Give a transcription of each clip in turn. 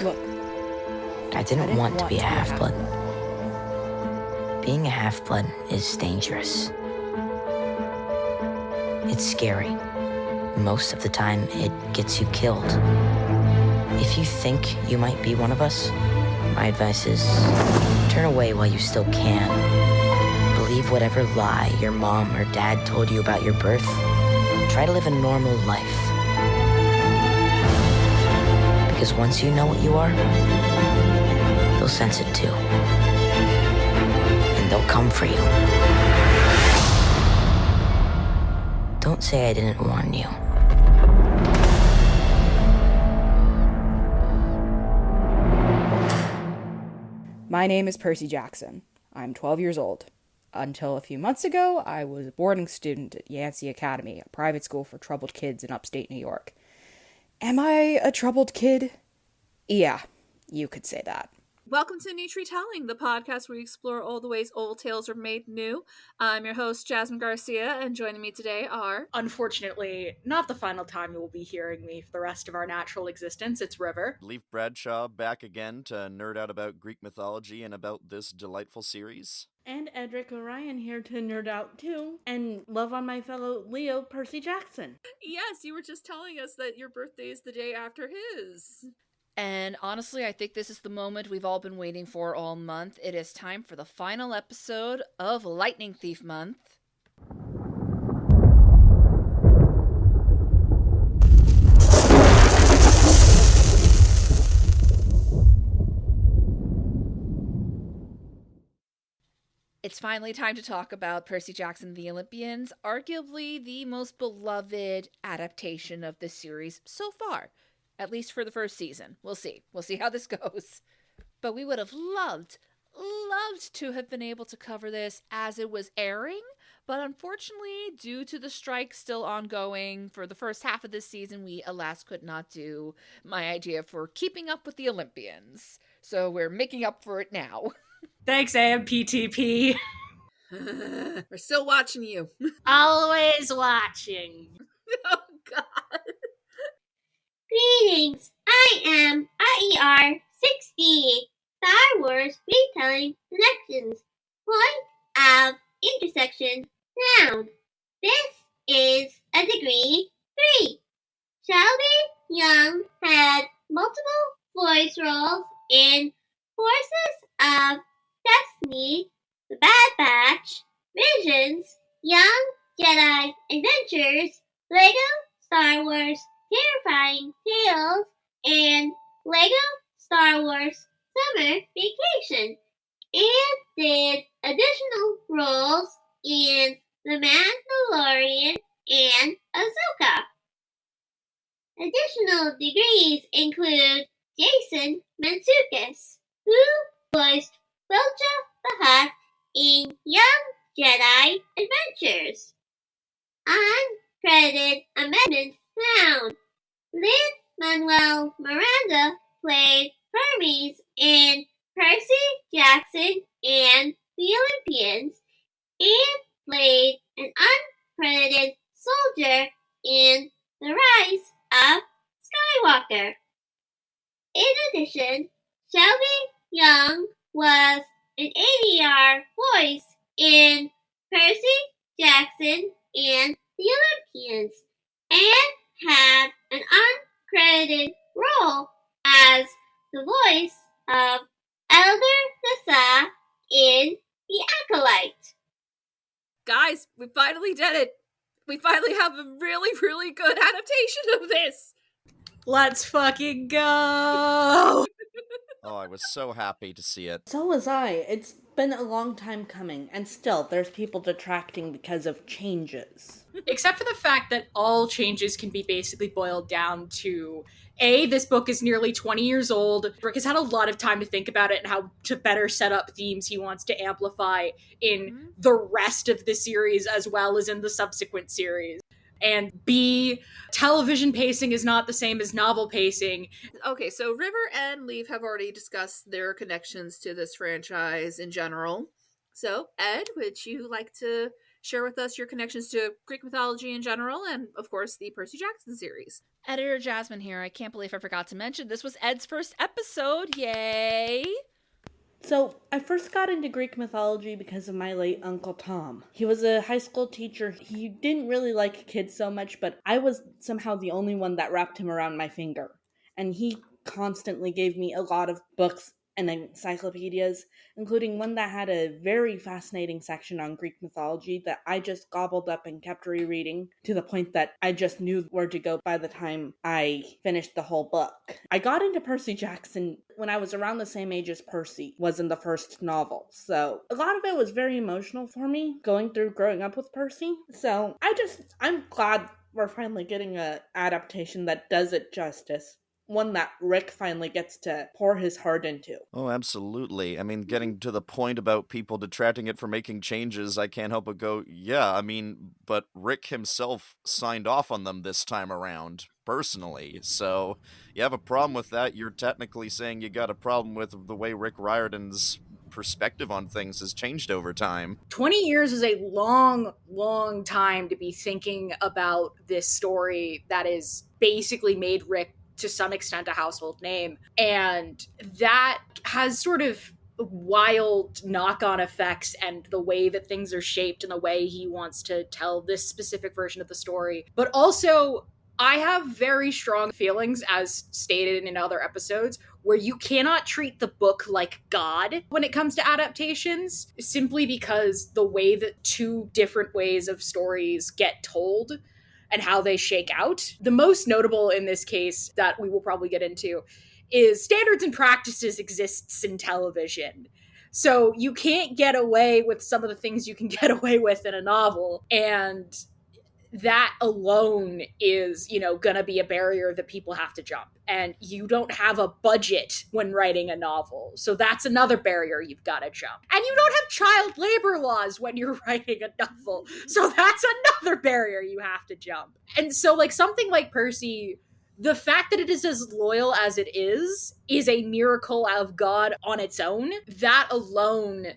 Look, I didn't want to be a half-blood. Being a half-blood is dangerous. It's scary. Most of the time, it gets you killed. If you think you might be one of us, my advice is turn away while you still can. Believe whatever lie your mom or dad told you about your birth. Try to live a normal life. Because once you know what you are, they'll sense it too. And they'll come for you. Don't say I didn't warn you. my name is Percy Jackson. I'm 12 years old. Until a few months ago, I was a boarding student at Yancey Academy, a private school for troubled kids in upstate New York. Am I a troubled kid? Yeah, you could say that. Welcome to New Tree Telling, the podcast where we explore all the ways old tales are made new. I'm your host, Jasmine Garcia, and joining me today are... Unfortunately, not the final time you will be hearing me for the rest of our natural existence. It's River. Leif Bradshaw back again to nerd out about Greek mythology and about this delightful series. And Edric Orion here to nerd out too, and love on my fellow Leo, Percy Jackson. Yes, you were just telling us that your birthday is the day after his. And honestly, I think this is the moment we've all been waiting for all month. It is time for the final episode of Lightning Thief Month. It's finally time to talk about Percy Jackson, the Olympians, arguably the most beloved adaptation of this series so far. At least for the first season. We'll see. We'll see how this goes. But we would have loved to have been able to cover this as it was airing. But unfortunately, due to the strike still ongoing for the first half of this season, we alas could not do my idea for keeping up with the Olympians. So we're making up for it now. Thanks, AMPTP. We're still watching you. Always watching. Oh, God. Greetings, I am IER60, Star Wars Retelling Connections, point of intersection sound. This is a degree 3. Shelby Young had multiple voice roles in Forces of Destiny, The Bad Batch, Visions, Young Jedi Adventures, Lego Star Wars Terrifying Tales, and Lego Star Wars Summer Vacation, and did additional roles in The Mandalorian and Ahsoka. Additional degrees include Jason Mantzoukas, who voiced Filcha the Hutt in Young Jedi Adventures. Uncredited amendment found. Lin-Manuel Miranda played Hermes in Percy Jackson and the Olympians, and played an uncredited soldier in The Rise of Skywalker. In addition, Shelby Young was an ADR voice in Percy Jackson and the Olympians, and had an uncredited role as the voice of Elder Thassa in The Acolyte. Guys, we finally did it. We finally have a really, really good adaptation of this. Let's fucking go! Oh, I was so happy to see it. So was I. It's been a long time coming, and still, there's people detracting because of changes. Except for the fact that all changes can be basically boiled down to A, this book is nearly 20 years old. Rick has had a lot of time to think about it and how to better set up themes he wants to amplify in the rest of the series as well as in the subsequent series. And B, television pacing is not the same as novel pacing. Okay, so River and Leif have already discussed their connections to this franchise in general. So, Ed, would you like to share with us your connections to Greek mythology in general and, of course, the Percy Jackson series? Editor Jasmine here. I can't believe I forgot to mention this was Ed's first episode. Yay! So, I first got into Greek mythology because of my late Uncle Tom. He was a high school teacher. He didn't really like kids so much, but I was somehow the only one that wrapped him around my finger. And he constantly gave me a lot of books and encyclopedias, including one that had a very fascinating section on Greek mythology that I just gobbled up and kept rereading to the point that I just knew where to go by the time I finished the whole book. I got into Percy Jackson when I was around the same age as Percy was in the first novel, so a lot of it was very emotional for me going through growing up with Percy. So I'm glad we're finally getting an adaptation that does it justice. One that Rick finally gets to pour his heart into. Oh, absolutely. I mean, getting to the point about people detracting it for making changes, I can't help but go, yeah, I mean, but Rick himself signed off on them this time around, personally. So, you have a problem with that, you're technically saying you got a problem with the way Rick Riordan's perspective on things has changed over time. 20 years is a long time to be thinking about this story that is basically made Rick to some extent a household name, and that has sort of wild knock-on effects and the way that things are shaped and the way he wants to tell this specific version of the story. But also, I have very strong feelings, as stated in other episodes, where you cannot treat the book like God when it comes to adaptations, simply because the way that two different ways of stories get told and how they shake out. The most notable in this case that we will probably get into is standards and practices exists in television. So you can't get away with some of the things you can get away with in a novel, and that alone is, gonna be a barrier that people have to jump. And you don't have a budget when writing a novel. So that's another barrier you've got to jump. And you don't have child labor laws when you're writing a novel. So that's another barrier you have to jump. And so, like, something like Percy, the fact that it is as loyal as it is a miracle of God on its own. That alone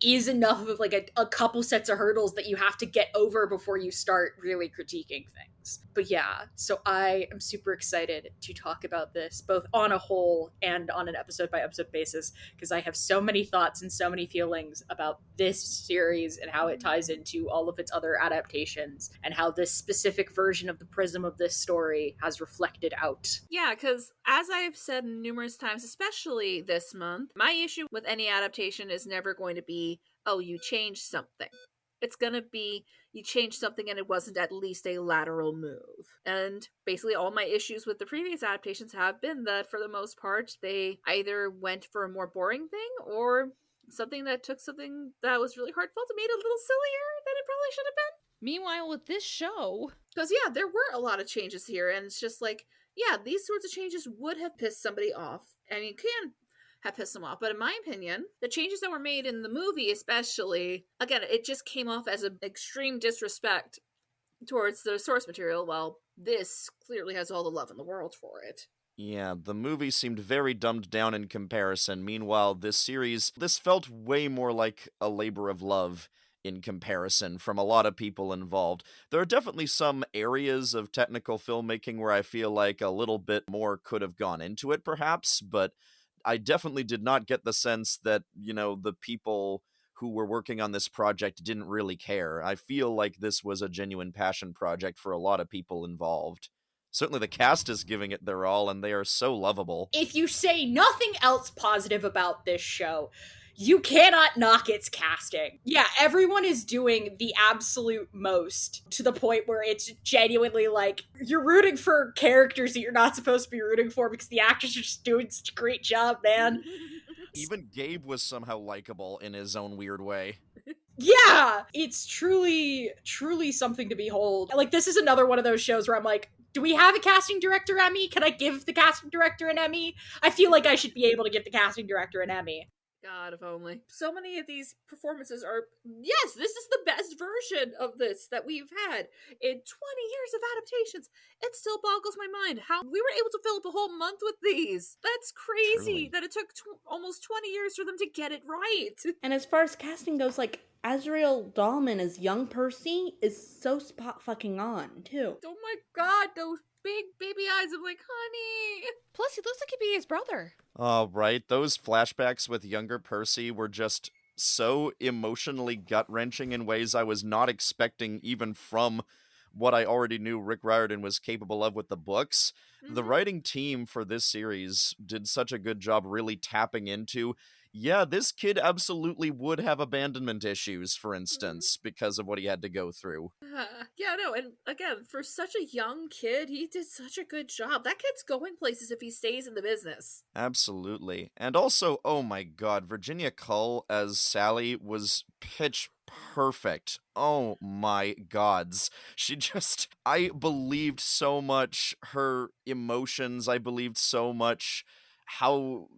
is enough of like a couple sets of hurdles that you have to get over before you start really critiquing things. But yeah, so I am super excited to talk about this both on a whole and on an episode by episode basis, because I have so many thoughts and so many feelings about this series and how it ties into all of its other adaptations and how this specific version of the prism of this story has reflected out. Yeah, because as I've said numerous times, especially this month, my issue with any adaptation is never going to be, oh, you changed something. It's going to be, you changed something and it wasn't at least a lateral move. And basically all my issues with the previous adaptations have been that, for the most part, they either went for a more boring thing or something that took something that was really heartfelt and made it a little sillier than it probably should have been. Meanwhile, with this show... Because, yeah, there were a lot of changes here, and it's just like, yeah, these sorts of changes would have pissed somebody off. I mean, can have pissed them off. But in my opinion, the changes that were made in the movie especially, again, it just came off as an extreme disrespect towards the source material, while this clearly has all the love in the world for it. Yeah, the movie seemed very dumbed down in comparison. Meanwhile, this series, this felt way more like a labor of love in comparison from a lot of people involved. There are definitely some areas of technical filmmaking where I feel like a little bit more could have gone into it, perhaps, but I definitely did not get the sense that, the people who were working on this project didn't really care. I feel like this was a genuine passion project for a lot of people involved. Certainly the cast is giving it their all, and they are so lovable. If you say nothing else positive about this show, you cannot knock its casting. Yeah, everyone is doing the absolute most, to the point where it's genuinely like, you're rooting for characters that you're not supposed to be rooting for because the actors are just doing such a great job, man. Even Gabe was somehow likable in his own weird way. Yeah, it's truly something to behold. Like, this is another one of those shows where I'm like, do we have a casting director Emmy? Can I give the casting director an Emmy? I feel like I should be able to give the casting director an Emmy. God, if only. So many of these performances are, yes, this is the best version of this that we've had in 20 years of adaptations. It still boggles my mind how we were able to fill up a whole month with these. That's crazy. Truly. That it took almost 20 years for them to get it right. And as far as casting goes, like, Azriel Dahlman as young Percy is so spot fucking on, too. Oh my god, those big baby eyes. I'm like, honey. Plus, he looks like he'd be his brother. Oh, right. Those flashbacks with younger Percy were just so emotionally gut-wrenching in ways I was not expecting, even from what I already knew Rick Riordan was capable of with the books. The writing team for this series did such a good job really tapping into, yeah, this kid absolutely would have abandonment issues, for instance, because of what he had to go through. Yeah, no, and again, for such a young kid, he did such a good job. That kid's going places if he stays in the business. Absolutely. And also, oh my god, Virginia Cull as Sally was pitch perfect. Oh my gods. I believed so much her emotions. I believed so much how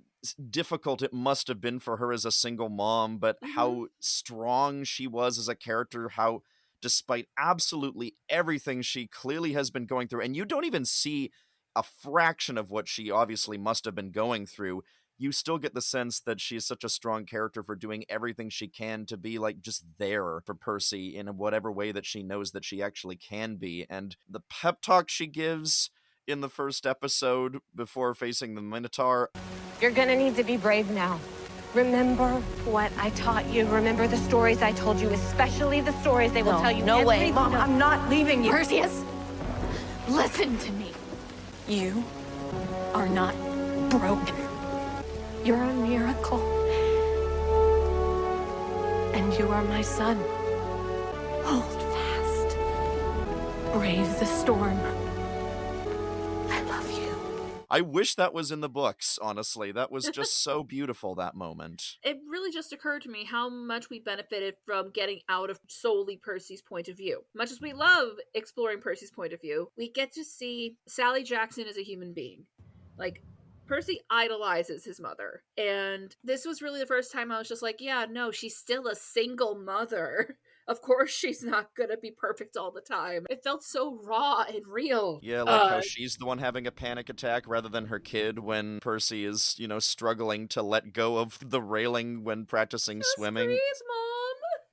difficult it must have been for her as a single mom, but how strong she was as a character, how despite absolutely everything she clearly has been going through, and you don't even see a fraction of what she obviously must have been going through, you still get the sense that she is such a strong character for doing everything she can to be like just there for Percy in whatever way that she knows that she actually can be. And the pep talk she gives in the first episode before facing the Minotaur. You're gonna need to be brave now. Remember what I taught you. Remember the stories I told you, especially the stories they will tell you. No way. Mom, I'm not leaving you. Perseus, listen to me. You are not broken. You're a miracle. And you are my son. Hold fast. Brave the storm. I love you. I wish that was in the books, honestly. That was just so beautiful, that moment. It really just occurred to me how much we benefited from getting out of solely Percy's point of view. Much as we love exploring Percy's point of view, we get to see Sally Jackson as a human being. Like, Percy idolizes his mother. And this was really the first time I was just like, yeah, no, she's still a single mother. Of course she's not gonna be perfect all the time. It felt so raw and real. Yeah, like how she's the one having a panic attack rather than her kid when Percy is, struggling to let go of the railing when practicing swimming. Breathe, Mom.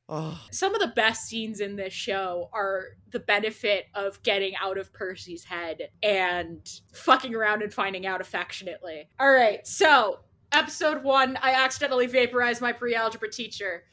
Oh. Some of the best scenes in this show are the benefit of getting out of Percy's head and fucking around and finding out affectionately. All right, so episode 1, I accidentally vaporized my pre-algebra teacher.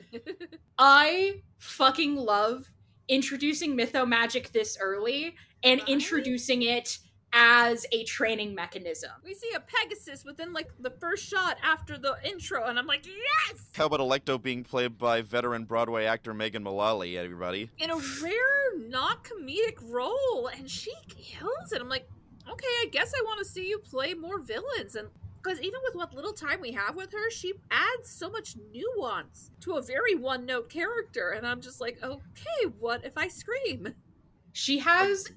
I fucking love introducing mythomagic this early and introducing it as a training mechanism. We see a Pegasus within the first shot after the intro, and I'm like, yes! How about Electo being played by veteran Broadway actor Megan Mullally, everybody? In a rare, not comedic role, and she kills it. I'm like, okay, I guess I want to see you play more villains. And because even with what little time we have with her, she adds so much nuance to a very one-note character. And I'm just like, okay, what if I scream? She has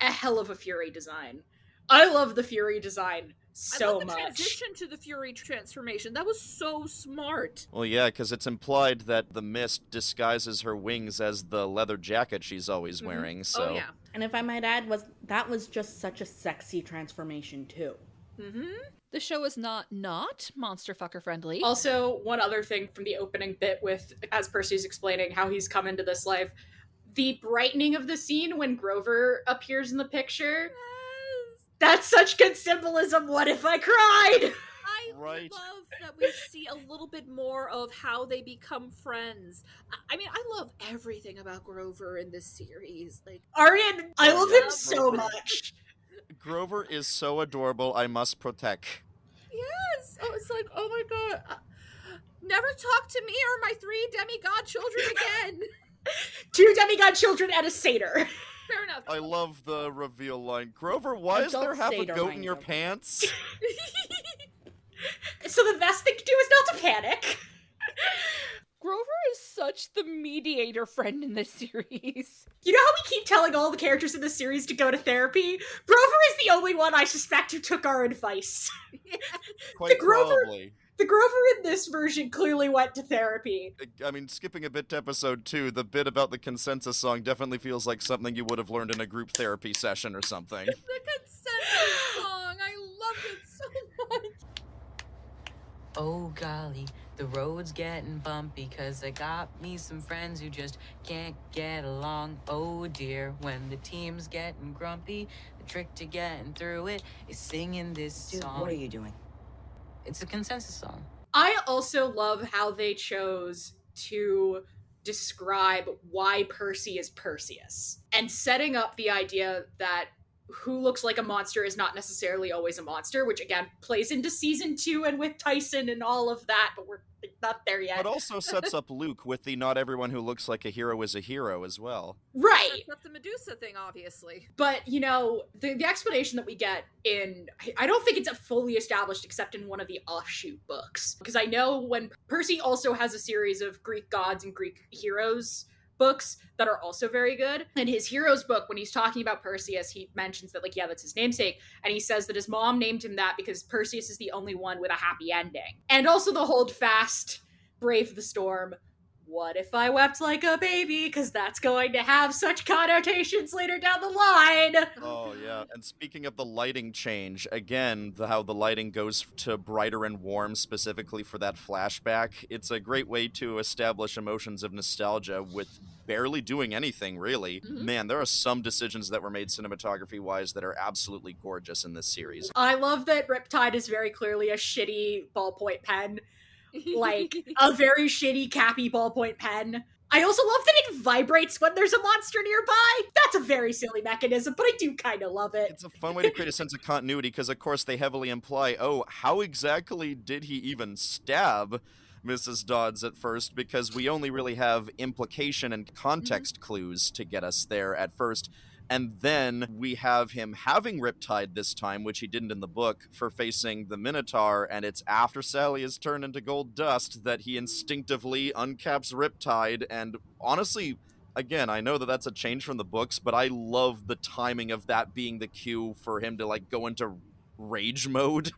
a hell of a Fury design. I love the Fury design so I love the much. transition to the Fury transformation. That was so smart. Well, yeah, because it's implied that the mist disguises her wings as the leather jacket she's always wearing, so... Oh, yeah. And if I might add, that was just such a sexy transformation, too. The show is not monster fucker friendly. Also, one other thing from the opening bit with, as Percy's explaining how he's come into this life, the brightening of the scene when Grover appears in the picture. Yes. That's such good symbolism. What if I cried? I Right. love that we see a little bit more of how they become friends. I mean, I love everything about Grover in this series. Like, Arian, I love him so much. Grover is so adorable, I must protect. yes! Oh, it's like, oh my god. Never talk to me or my 3 demigod children again. 2 demigod children and a satyr. Fair enough. I love the reveal line. Grover, why is Adult there half a satyr goat in your mind. pants? So the best thing to do is not to panic. Grover is such the mediator friend in this series. You know how we keep telling all the characters in the series to go to therapy? Grover is the only one I suspect who took our advice. Quite Grover- probably. The Grover in this version clearly went to therapy. I mean, skipping a bit to episode 2, the bit about the consensus song definitely feels like something you would have learned in a group therapy session or something. The consensus song. I loved it so much. Oh golly, the road's getting bumpy, 'cause I got me some friends who just can't get along. Oh dear, when the team's getting grumpy, the trick to getting through it is singing this song. What are you doing? It's a consensus song. I also love how they chose to describe why Percy is Perseus and setting up the idea that who looks like a monster is not necessarily always a monster, which again plays into season 2 and with Tyson and all of that, but we're not there yet. But also sets up Luke with the not everyone who looks like a hero is a hero as well. Right. That's the Medusa thing, obviously. But, you know, the explanation that we get in, I don't think it's fully established except in one of the offshoot books. Because I know when Percy also has a series of Greek gods and Greek heroes books that are also very good. In his heroes book, when he's talking about Perseus, he mentions that, like, yeah, that's his namesake. And he says that his mom named him that because Perseus is the only one with a happy ending. And also the hold fast, brave the storm. What if I wept like a baby? Because that's going to have such connotations later down the line. Oh, yeah. And speaking of the lighting change, again, how the lighting goes to brighter and warm specifically for that flashback, it's a great way to establish emotions of nostalgia with barely doing anything, really. Mhm. Man, there are some decisions that were made cinematography-wise that are absolutely gorgeous in this series. I love that Riptide is very clearly a shitty ballpoint pen. Like, a very shitty Cappy ballpoint pen. I also love that it vibrates when there's a monster nearby. That's a very silly mechanism, but I do kind of love it. It's a fun way to create a sense of continuity, because of course they heavily imply, oh, how exactly did he even stab Mrs. Dodds at first? Because we only really have implication and context clues to get us there at first. And then we have him having Riptide this time, which he didn't in the book, for facing the Minotaur, and it's after Sally is turned into gold dust that he instinctively uncaps Riptide, and honestly, again, I know that that's a change from the books, but I love the timing of that being the cue for him to, like, go into rage mode,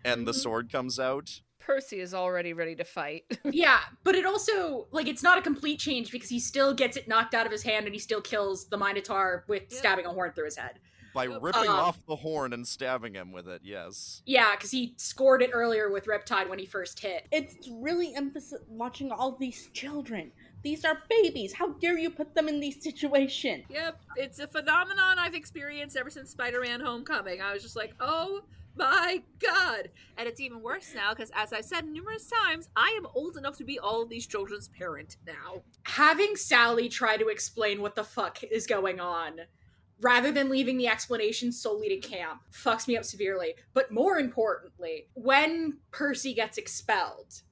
and the sword comes out. Percy is already ready to fight. Yeah, but it also, like, it's not a complete change because he still gets it knocked out of his hand and he still kills the Minotaur with stabbing a horn through his head. By ripping off the horn and stabbing him with it, yes. Yeah, because he scored it earlier with Riptide when he first hit. It's really emphasis watching all these children. These are babies. How dare you put them in these situations? Yep, it's a phenomenon I've experienced ever since Spider-Man Homecoming. I was just like, oh my god. And it's even worse now because, as I've said numerous times, I am old enough to be all of these children's parent now. Having Sally try to explain what the fuck is going on, rather than leaving the explanation solely to camp, fucks me up severely. But more importantly, when Percy gets expelled,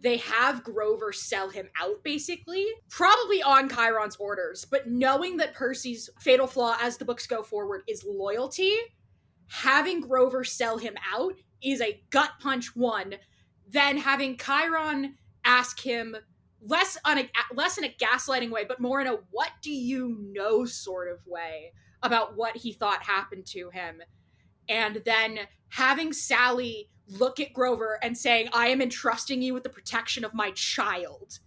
they have Grover sell him out, basically. Probably on Chiron's orders, but knowing that Percy's fatal flaw, as the books go forward, is loyalty, having Grover sell him out is a gut punch one. Then having Chiron ask him less in a gaslighting way, but more in a what do you know sort of way about what he thought happened to him. And then having Sally look at Grover and saying, I am entrusting you with the protection of my child.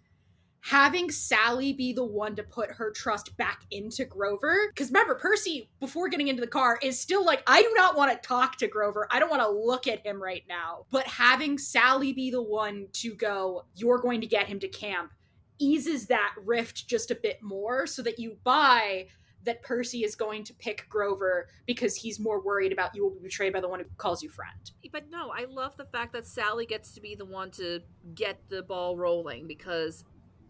Having Sally be the one to put her trust back into Grover. Because remember, Percy, before getting into the car, is still like, I do not want to talk to Grover. I don't want to look at him right now. But having Sally be the one to go, you're going to get him to camp, eases that rift just a bit more so that you buy that Percy is going to pick Grover because he's more worried about you will be betrayed by the one who calls you friend. But no, I love the fact that Sally gets to be the one to get the ball rolling because,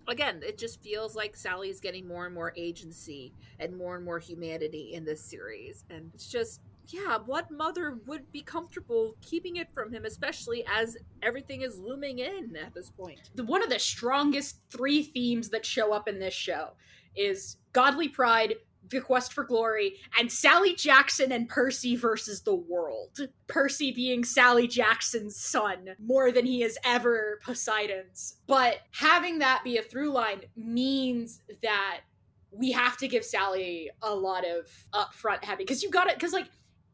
again, it just feels like Sally is getting more and more agency and more humanity in this series. And it's just, yeah, what mother would be comfortable keeping it from him, especially as everything is looming in at this point? One of the strongest 3 themes that show up in this show is godly pride, the quest for glory, and Sally Jackson and Percy versus the world. Percy being Sally Jackson's son more than he is ever Poseidon's. But having that be a through line means that we have to give Sally a lot of upfront heavy. Because you got it, because, like,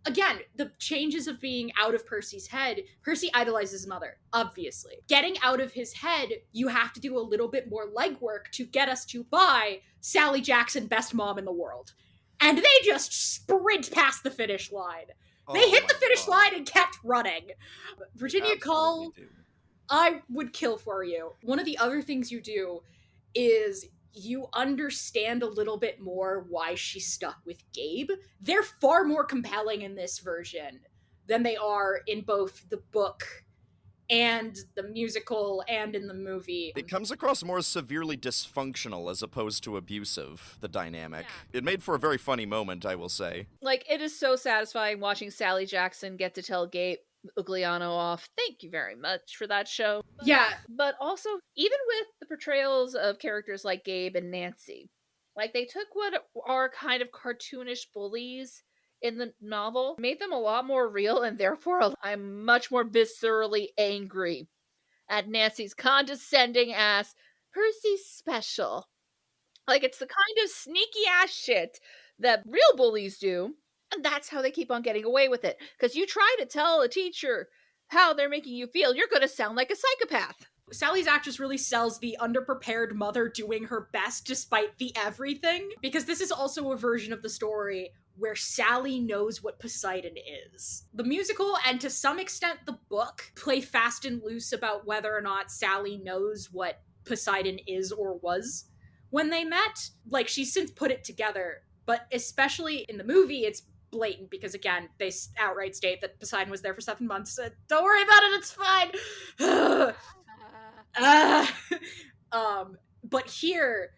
again, the changes of being out of Percy's head, Percy idolizes his mother, obviously. Getting out of his head, you have to do a little bit more legwork to get us to buy Sally Jackson, best mom in the world. And they just sprint past the finish line. They hit the finish line and kept running. Virginia Call I would kill for you. One of the other things you do is you understand a little bit more why she's stuck with Gabe. They're far more compelling in this version than they are in both the book and the musical and in the movie. It comes across more severely dysfunctional as opposed to abusive, the dynamic. Yeah. It made for a very funny moment, I will say. Like, it is so satisfying watching Sally Jackson get to tell Gabe Ugliano off. Thank you very much for that show. Yeah. But also, even with the portrayals of characters like Gabe and Nancy, like, they took what are kind of cartoonish bullies in the novel, made them a lot more real, and therefore I'm much more viscerally angry at Nancy's condescending ass, Percy's special. Like, it's the kind of sneaky ass shit that real bullies do, and that's how they keep on getting away with it. Because you try to tell a teacher how they're making you feel, you're going to sound like a psychopath. Sally's actress really sells the underprepared mother doing her best despite the everything, because this is also a version of the story where Sally knows what Poseidon is. The musical, and to some extent the book, play fast and loose about whether or not Sally knows what Poseidon is or was when they met. Like, she's since put it together, but especially in the movie, it's blatant because, again, they outright state that Poseidon was there for 7 months. Don't worry about it, it's fine. But here,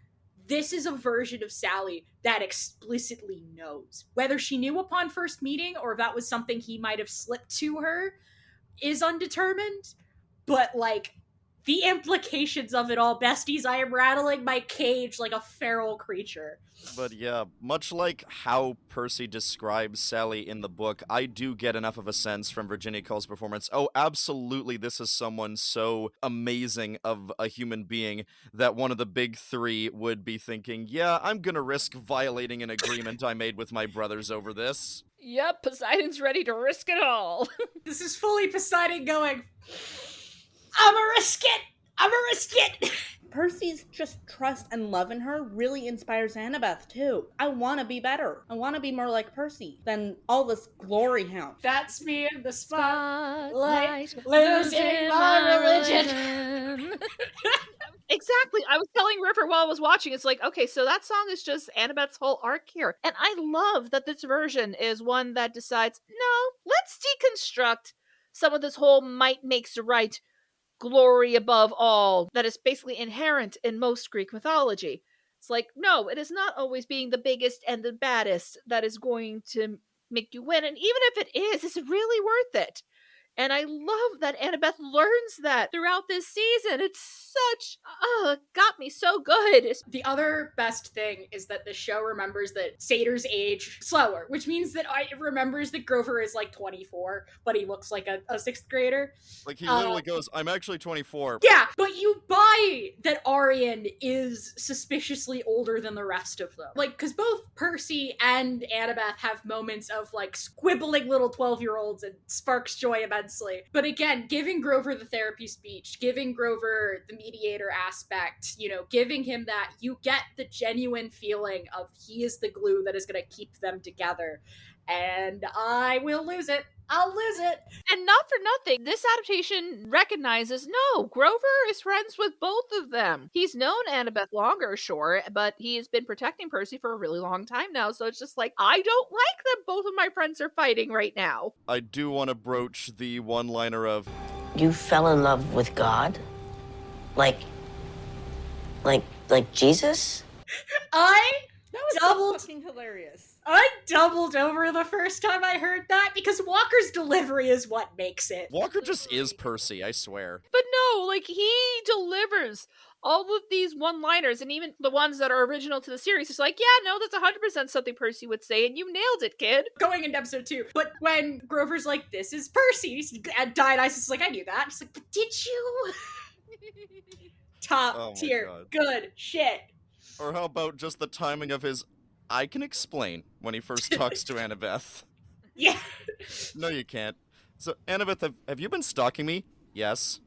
this is a version of Sally that explicitly knows. Whether she knew upon first meeting or if that was something he might have slipped to her is undetermined. But, like, the implications of it all, besties, I am rattling my cage like a feral creature. But yeah, much like how Percy describes Sally in the book, I do get enough of a sense from Virginia Cole's performance. Oh, absolutely, this is someone so amazing of a human being that one of the big three would be thinking, yeah, I'm gonna risk violating an agreement I made with my brothers over this. Yep, Poseidon's ready to risk it all. This is fully Poseidon going, I'ma risk it! Percy's just trust and love in her really inspires Annabeth, too. I want to be better. I want to be more like Percy than all this glory hound. That's me in the spotlight, losing my religion. Exactly. I was telling River while I was watching, it's like, okay, so that song is just Annabeth's whole arc here. And I love that this version is one that decides, no, let's deconstruct some of this whole might makes right, glory above all, that is basically inherent in most Greek mythology. It's like, no, it is not always being the biggest and the baddest that is going to make you win. And even if it is, it's really worth it. And I love that Annabeth learns that throughout this season. It's such, got me so good. The other best thing is that the show remembers that satyrs age slower, which means that it remembers that Grover is like 24, but he looks like a 6th grader. Like, he literally goes, I'm actually 24. Yeah, but you buy that Arian is suspiciously older than the rest of them. Like, because both Percy and Annabeth have moments of, like, squibbling little 12-year-olds and sparks joy immensely. But again, giving Grover the therapy speech, giving Grover the mediator aspect, giving him that, you get the genuine feeling of he is the glue that is going to keep them together. And I will lose it. I'll lose it. And not for nothing, this adaptation recognizes, no, Grover is friends with both of them. He's known Annabeth longer, sure, but he has been protecting Percy for a really long time now, so it's just like, I don't like that both of my friends are fighting right now. I do want to broach the one-liner of, You fell in love with God? Like Jesus? That was fucking hilarious. I doubled over the first time I heard that because Walker's delivery is what makes it. Walker just is Percy, I swear. But no, like, he delivers all of these one-liners, and even the ones that are original to the series. It's like, yeah, no, that's 100% something Percy would say, and you nailed it, kid. Going into episode 2. But when Grover's like, this is Percy, and Dionysus is like, I knew that. She's like, but did you? Top tier. God. Good shit. Or how about just the timing of his I can explain when he first talks to Annabeth. Yeah. No, you can't. So, Annabeth, have you been stalking me? Yes.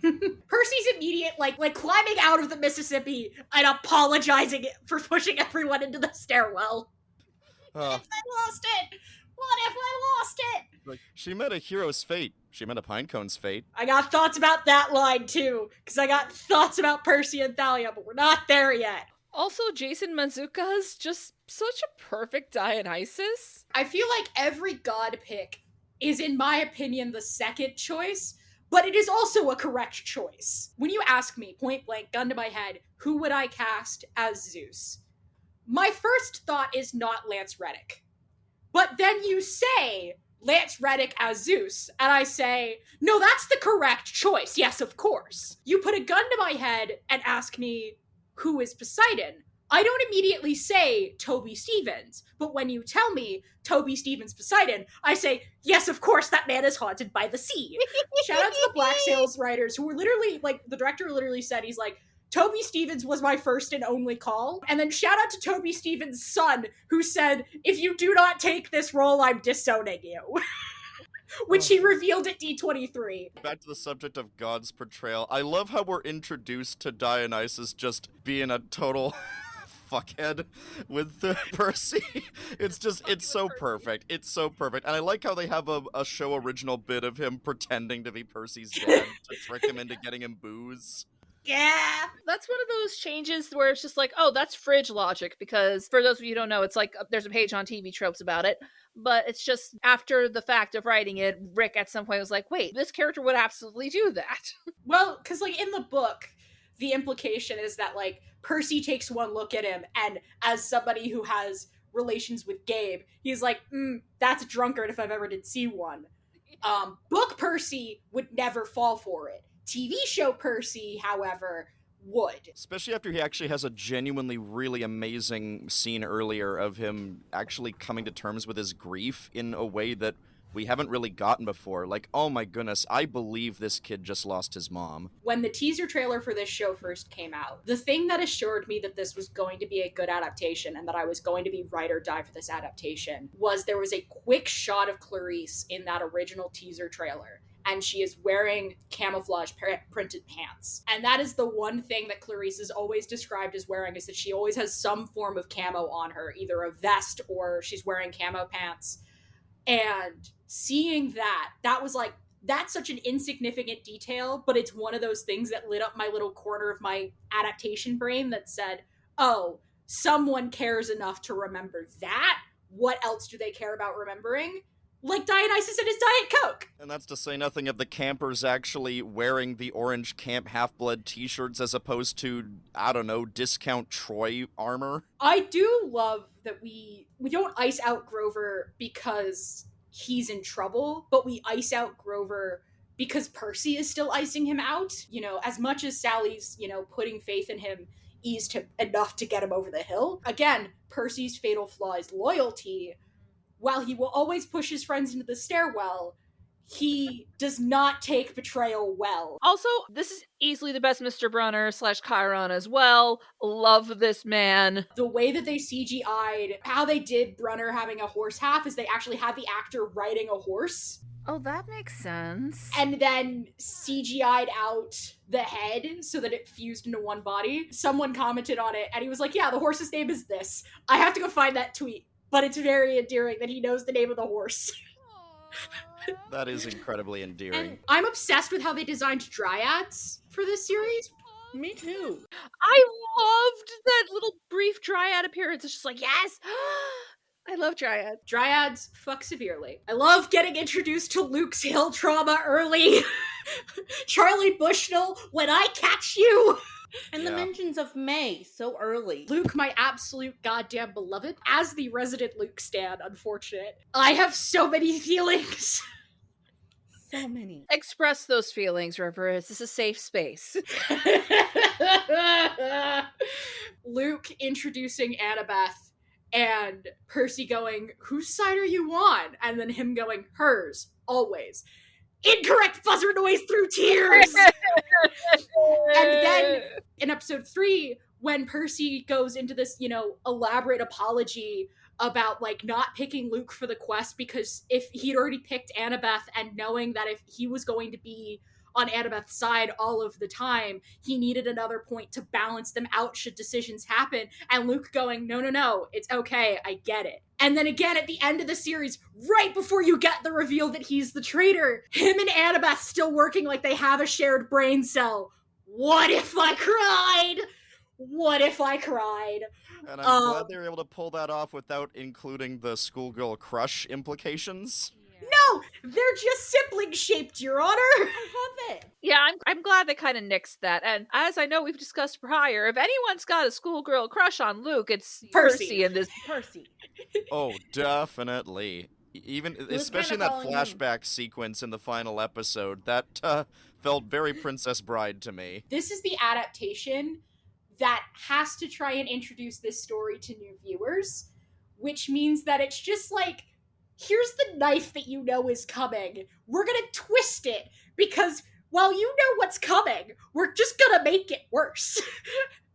Percy's immediate, like climbing out of the Mississippi and apologizing for pushing everyone into the stairwell. What if I lost it? What if I lost it? Like, she met a hero's fate. She meant a pinecone's fate. I got thoughts about that line too, because I got thoughts about Percy and Thalia, but we're not there yet. Also, Jason Mantzoukas is just such a perfect Dionysus. I feel like every god pick is, in my opinion, the second choice, but it is also a correct choice. When you ask me, point blank, gun to my head, who would I cast as Zeus? My first thought is not Lance Reddick. But then you say Lance Reddick as Zeus, and I say, no, that's the correct choice. Yes, of course. You put a gun to my head and ask me, who is Poseidon? I don't immediately say Toby Stevens, but when you tell me Toby Stevens Poseidon, I say, yes, of course, that man is haunted by the sea. Shout out to the Black Sails writers who were literally, like, the director literally said, he's like, Toby Stevens was my first and only call. And then shout out to Toby Stevens' son, who said, if you do not take this role, I'm disowning you. Which he revealed at D23. Back to the subject of God's portrayal. I love how we're introduced to Dionysus just being a total fuckhead with Percy. It's so perfect. It's so perfect. And I like how they have a show original bit of him pretending to be Percy's dad to trick him into getting him booze. Yeah! That's one of those changes where it's just like, oh, that's fridge logic, because for those of you who don't know, it's like there's a page on TV Tropes about it, but it's just after the fact of writing it, Rick at some point was like, wait, this character would absolutely do that. Well, because, like, in the book, the implication is that, like, Percy takes one look at him, and as somebody who has relations with Gabe, he's like, that's a drunkard if I've ever did see one. Book Percy would never fall for it. TV show Percy, however, would. Especially after he actually has a genuinely really amazing scene earlier of him actually coming to terms with his grief in a way that we haven't really gotten before. Like, oh my goodness, I believe this kid just lost his mom. When the teaser trailer for this show first came out, the thing that assured me that this was going to be a good adaptation and that I was going to be ride or die for this adaptation was there was a quick shot of Clarice in that original teaser trailer. And she is wearing camouflage printed pants. And that is the one thing that Clarice is always described as wearing, is that she always has some form of camo on her, either a vest or she's wearing camo pants. And seeing that was like, that's such an insignificant detail, but it's one of those things that lit up my little corner of my adaptation brain that said, oh, someone cares enough to remember that. What else do they care about remembering? Like Dionysus and his Diet Coke. And that's to say nothing of the campers actually wearing the orange Camp Half-Blood t-shirts as opposed to, I don't know, discount Troy armor. I do love that we don't ice out Grover because he's in trouble, but we ice out Grover because Percy is still icing him out. You know, as much as Sally's, you know, putting faith in him eased him enough to get him over the hill. Again, Percy's fatal flaw is loyalty. While he will always push his friends into the stairwell, he does not take betrayal well. Also, this is easily the best Mr. Brunner / Chiron as well. Love this man. The way that they CGI'd how they did Brunner having a horse half is they actually had the actor riding a horse. Oh, that makes sense. And then CGI'd out the head so that it fused into one body. Someone commented on it, and he was like, yeah, the horse's name is this. I have to go find that tweet. But it's very endearing that he knows the name of the horse. That is incredibly endearing. And I'm obsessed with how they designed dryads for this series. Me too. I loved that little brief dryad appearance. It's just like, yes! I love dryad. Dryads fuck severely. I love getting introduced to Luke's hill trauma early. Charlie Bushnell, when I catch you! And the mentions of May so early. Luke, my absolute goddamn beloved. As the resident Luke stan, unfortunate. I have so many feelings. So many. Express those feelings, River. This is a safe space. Luke introducing Annabeth and Percy going, whose side are you on? And then him going, hers, always. Incorrect buzzer noise through tears! And then in episode 3, when Percy goes into this, you know, elaborate apology about, like, not picking Luke for the quest because if he'd already picked Annabeth and knowing that if he was going to be on Annabeth's side all of the time. He needed another point to balance them out should decisions happen. And Luke going, no, it's okay, I get it. And then again at the end of the series, right before you get the reveal that he's the traitor, him and Annabeth still working like they have a shared brain cell. What if I cried? What if I cried? And I'm glad they were able to pull that off without including the schoolgirl crush implications. No, they're just sibling-shaped, Your Honor. I love it. Yeah, I'm glad they kind of nixed that. And as I know we've discussed prior, if anyone's got a schoolgirl crush on Luke, it's Percy in this. Percy. Oh, definitely. Even especially in that following flashback sequence in the final episode, that felt very Princess Bride to me. This is the adaptation that has to try and introduce this story to new viewers, which means that it's just like, here's the knife that you know is coming. We're gonna twist it, because while you know what's coming, we're just gonna make it worse.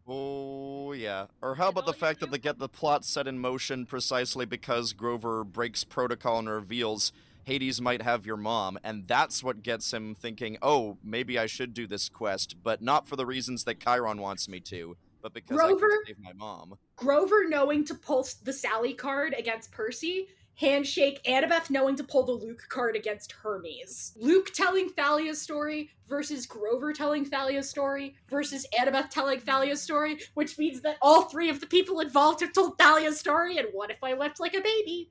Oh, yeah. Or how about the fact that they get the plot set in motion precisely because Grover breaks protocol and reveals Hades might have your mom, and that's what gets him thinking, oh, maybe I should do this quest, but not for the reasons that Chiron wants me to, but because I can save my mom. Grover knowing to pull the Sally card against Percy, handshake, Annabeth knowing to pull the Luke card against Hermes. Luke telling Thalia's story versus Grover telling Thalia's story versus Annabeth telling Thalia's story, which means that all three of the people involved have told Thalia's story, and what if I wept like a baby?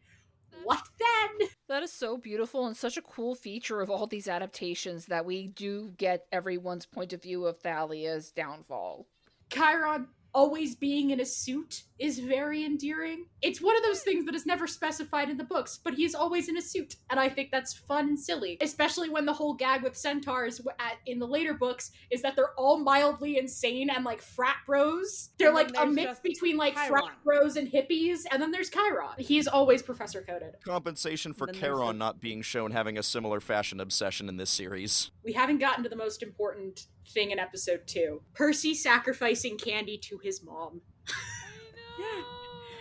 What then? That is so beautiful and such a cool feature of all these adaptations that we do get everyone's point of view of Thalia's downfall. Chiron always being in a suit is very endearing. It's one of those things that is never specified in the books, but he's always in a suit, and I think that's fun and silly, especially when the whole gag with centaurs in the later books is that they're all mildly insane and like frat bros. They're like a mix between like Chiron. frat bros and hippies, and then there's Chiron. He's always Professor Coded. Compensation for Chiron not being shown having a similar fashion obsession in this series. We haven't gotten to the most important thing in episode 2. Percy sacrificing candy to his mom.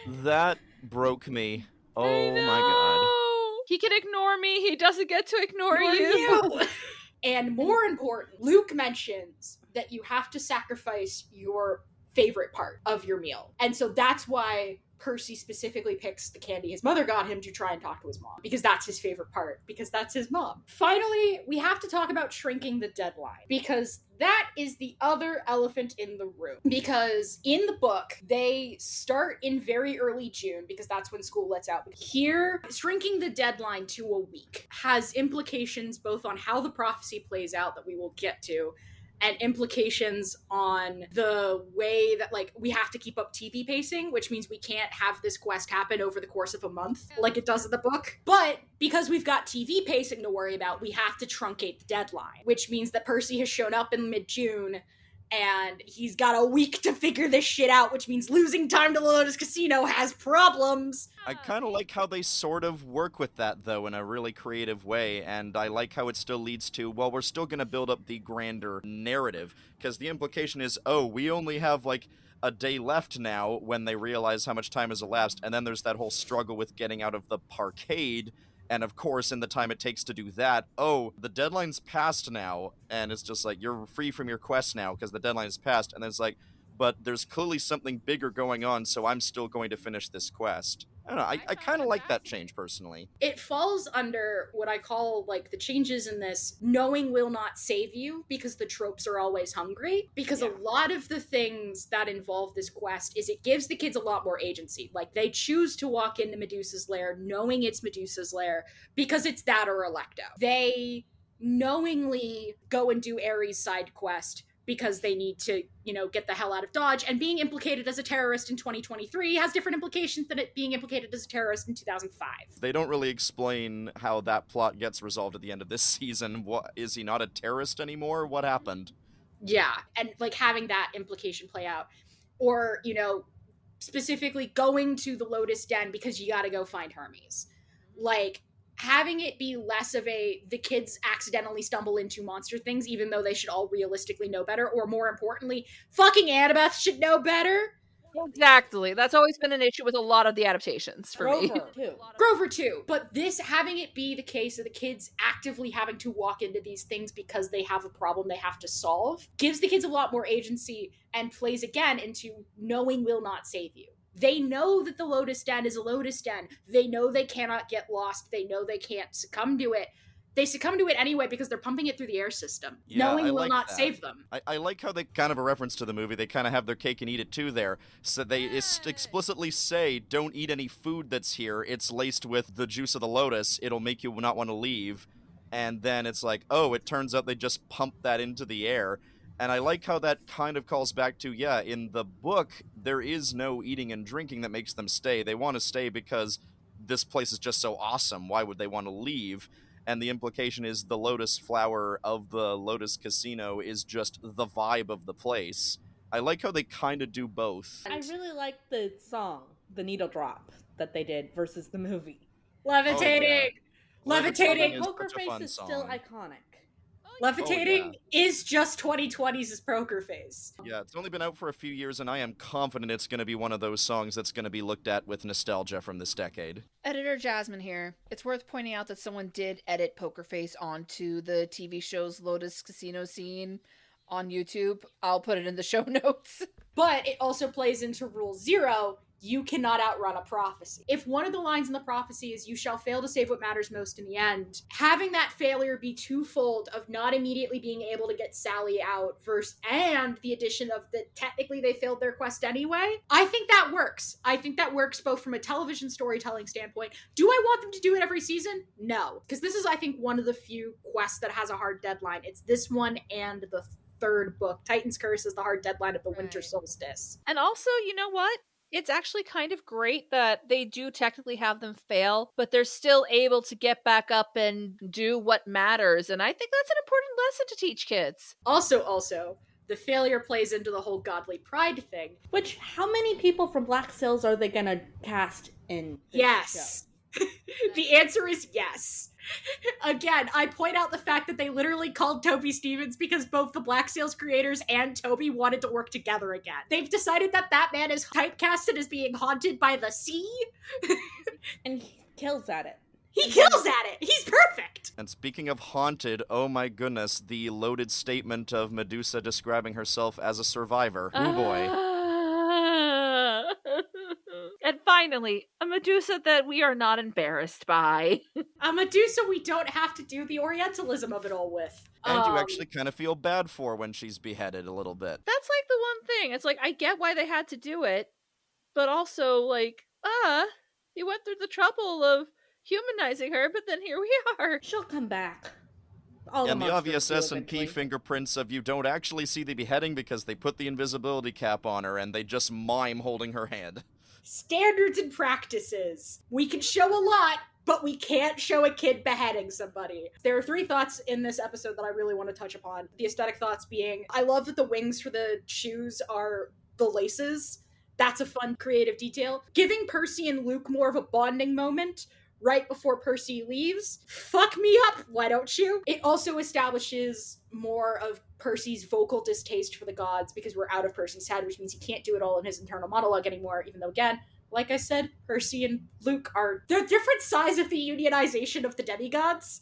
That broke me. Oh my god. He can ignore me. He doesn't get to ignore you. And more important, Luke mentions that you have to sacrifice your favorite part of your meal. And so that's why Percy specifically picks the candy his mother got him to try and talk to his mom, because that's his favorite part, because that's his mom. Finally, we have to talk about shrinking the deadline, because that is the other elephant in the room. Because in the book, they start in very early June, because that's when school lets out. Here, shrinking the deadline to a week has implications both on how the prophecy plays out that we will get to, and implications on the way that, like, we have to keep up TV pacing, which means we can't have this quest happen over the course of a month, like it does in the book. But because we've got TV pacing to worry about, we have to truncate the deadline, which means that Percy has shown up in mid-June, and he's got a week to figure this shit out, which means losing time to the Lotus Casino has problems. I kind of like how they sort of work with that, though, in a really creative way, and I like how it still leads to, well, we're still going to build up the grander narrative, because the implication is, oh, we only have, like, a day left now when they realize how much time has elapsed, and then there's that whole struggle with getting out of the parkade. And of course, in the time it takes to do that, oh, the deadline's passed now, and it's just like, you're free from your quest now because the deadline is passed. And then it's like, but there's clearly something bigger going on, so I'm still going to finish this quest. I don't know, I kind of like that change, personally. It falls under what I call, like, the changes in this, knowing will not save you, because the tropes are always hungry. Because a lot of the things that involve this quest is it gives the kids a lot more agency. Like, they choose to walk into Medusa's lair knowing it's Medusa's lair, because it's that or Electo. They knowingly go and do Ares' side quest because they need to, you know, get the hell out of Dodge. And being implicated as a terrorist in 2023 has different implications than it being implicated as a terrorist in 2005. They don't really explain how that plot gets resolved at the end of this season. What, is he not a terrorist anymore? What happened? Yeah, and, like, having that implication play out. Or, you know, specifically going to the Lotus Den because you gotta go find Hermes. Like, having it be less of the kids accidentally stumble into monster things, even though they should all realistically know better, or more importantly, fucking Annabeth should know better. Exactly. That's always been an issue with a lot of the adaptations for me. Grover, too. Grover too, but this having it be the case of the kids actively having to walk into these things because they have a problem they have to solve gives the kids a lot more agency and plays again into knowing will not save you. They know that the Lotus Den is a Lotus Den. They know they cannot get lost. They know they can't succumb to it. They succumb to it anyway because they're pumping it through the air system. Yeah, Knowing I will like not that. save them. I like how they kind of a reference to the movie. They kind of have their cake and eat it too there. So they explicitly say, don't eat any food that's here. It's laced with the juice of the lotus. It'll make you not want to leave. And then it's like, oh, it turns out they just pumped that into the air. And I like how that kind of calls back to, yeah, in the book, there is no eating and drinking that makes them stay. They want to stay because this place is just so awesome. Why would they want to leave? And the implication is the lotus flower of the Lotus Casino is just the vibe of the place. I like how they kind of do both. I really like the song, The Needle Drop, that they did versus the movie. Levitating! Oh, yeah. Levitating! is Poker such a Face fun is song. still iconic. Levitating is just 2020's Poker Face. Yeah, it's only been out for a few years, and I am confident it's going to be one of those songs that's going to be looked at with nostalgia from this decade. Editor Jasmine here. It's worth pointing out that someone did edit Poker Face onto the TV show's Lotus Casino scene on YouTube. I'll put it in the show notes. But it also plays into Rule 0. You cannot outrun a prophecy. If one of the lines in the prophecy is, you shall fail to save what matters most in the end, having that failure be twofold of not immediately being able to get Sally out and the addition of that technically they failed their quest anyway, I think that works. I think that works both from a television storytelling standpoint. Do I want them to do it every season? No. Because this is, I think, one of the few quests that has a hard deadline. It's this one and the third book. Titan's Curse is the hard deadline of the winter solstice. And also, you know what? It's actually kind of great that they do technically have them fail, but they're still able to get back up and do what matters. And I think that's an important lesson to teach kids. Also, the failure plays into the whole godly pride thing. Which, how many people from Black Sails are they gonna cast in this Yes. The answer is yes. Again, I point out the fact that they literally called Toby Stevens because both the Black Sails creators and Toby wanted to work together again. They've decided that man is typecasted as being haunted by the sea. And he kills at it. He kills at it. He's perfect. And speaking of haunted, oh my goodness, the loaded statement of Medusa describing herself as a survivor. Oh boy. And finally, a Medusa that we are not embarrassed by. A Medusa we don't have to do the Orientalism of it all with. And you actually kind of feel bad for when she's beheaded a little bit. That's like the one thing. It's like, I get why they had to do it, but also, like, you went through the trouble of humanizing her, but then here we are. She'll come back. And the obvious S&P fingerprints of you don't actually see the beheading because they put the invisibility cap on her and they just mime holding her hand. Standards and practices. We can show a lot, but we can't show a kid beheading somebody. There are 3 thoughts in this episode that I really want to touch upon. The aesthetic thoughts being, I love that the wings for the shoes are the laces. That's a fun creative detail. Giving Percy and Luke more of a bonding moment right before Percy leaves. Fuck me up, why don't you? It also establishes more of Percy's vocal distaste for the gods because we're out of Percy's head, which means he can't do it all in his internal monologue anymore, even though, again, like I said, Percy and Luke they're different sides of the unionization of the demigods.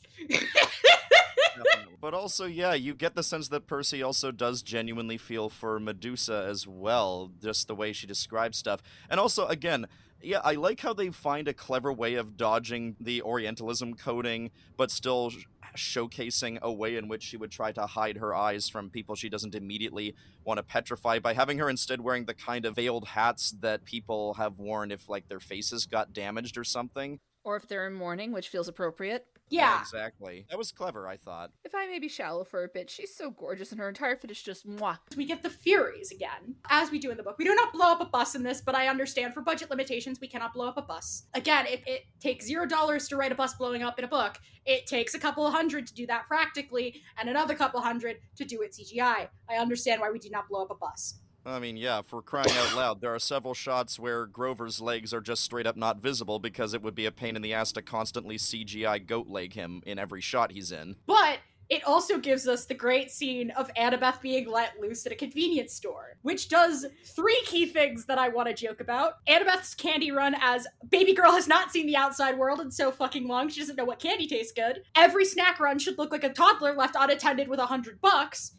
But also, yeah, you get the sense that Percy also does genuinely feel for Medusa as well, just the way she describes stuff. And also, again, yeah, I like how they find a clever way of dodging the Orientalism coding, but still showcasing a way in which she would try to hide her eyes from people she doesn't immediately want to petrify by having her instead wearing the kind of veiled hats that people have worn if, like, their faces got damaged or something. Or if they're in mourning, which feels appropriate. Yeah. Exactly. That was clever, I thought. If I may be shallow for a bit, she's so gorgeous and her entire fit is just mwah. We get the Furies again, as we do in the book. We do not blow up a bus in this, but I understand for budget limitations, we cannot blow up a bus. Again, it takes $0 to write a bus blowing up in a book. It takes a couple of $100 to do that practically, and another couple $100 to do it CGI. I understand why we do not blow up a bus. I mean, yeah, for crying out loud, there are several shots where Grover's legs are just straight up not visible because it would be a pain in the ass to constantly CGI goat leg him in every shot he's in. But It also gives us the great scene of Annabeth being let loose at a convenience store, which does 3 key things that I want to joke about. Annabeth's candy run, as baby girl has not seen the outside world in so fucking long, she doesn't know what candy tastes good. Every snack run should look like a toddler left unattended with $100.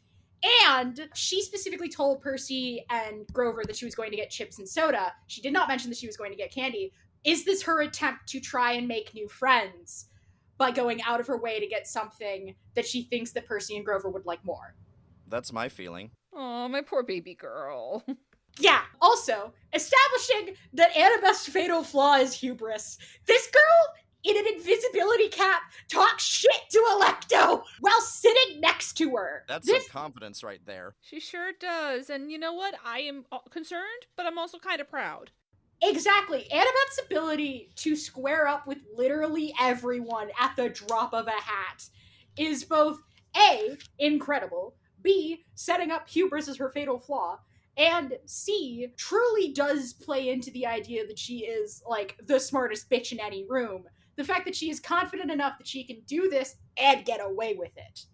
And she specifically told Percy and Grover that she was going to get chips and soda. She did not mention that she was going to get candy. Is this her attempt to try and make new friends by going out of her way to get something that she thinks that Percy and Grover would like more? That's my feeling. Oh, my poor baby girl. Yeah. Also, establishing that Annabeth's fatal flaw is hubris. This girl, in an invisibility cap, talks shit to Electo while sitting next to her. That's some confidence right there. She sure does. And you know what? I am concerned, but I'm also kind of proud. Exactly. Annabeth's ability to square up with literally everyone at the drop of a hat is both A, incredible, B, setting up hubris as her fatal flaw, and C, truly does play into the idea that she is, like, the smartest bitch in any room. The fact that she is confident enough that she can do this and get away with it.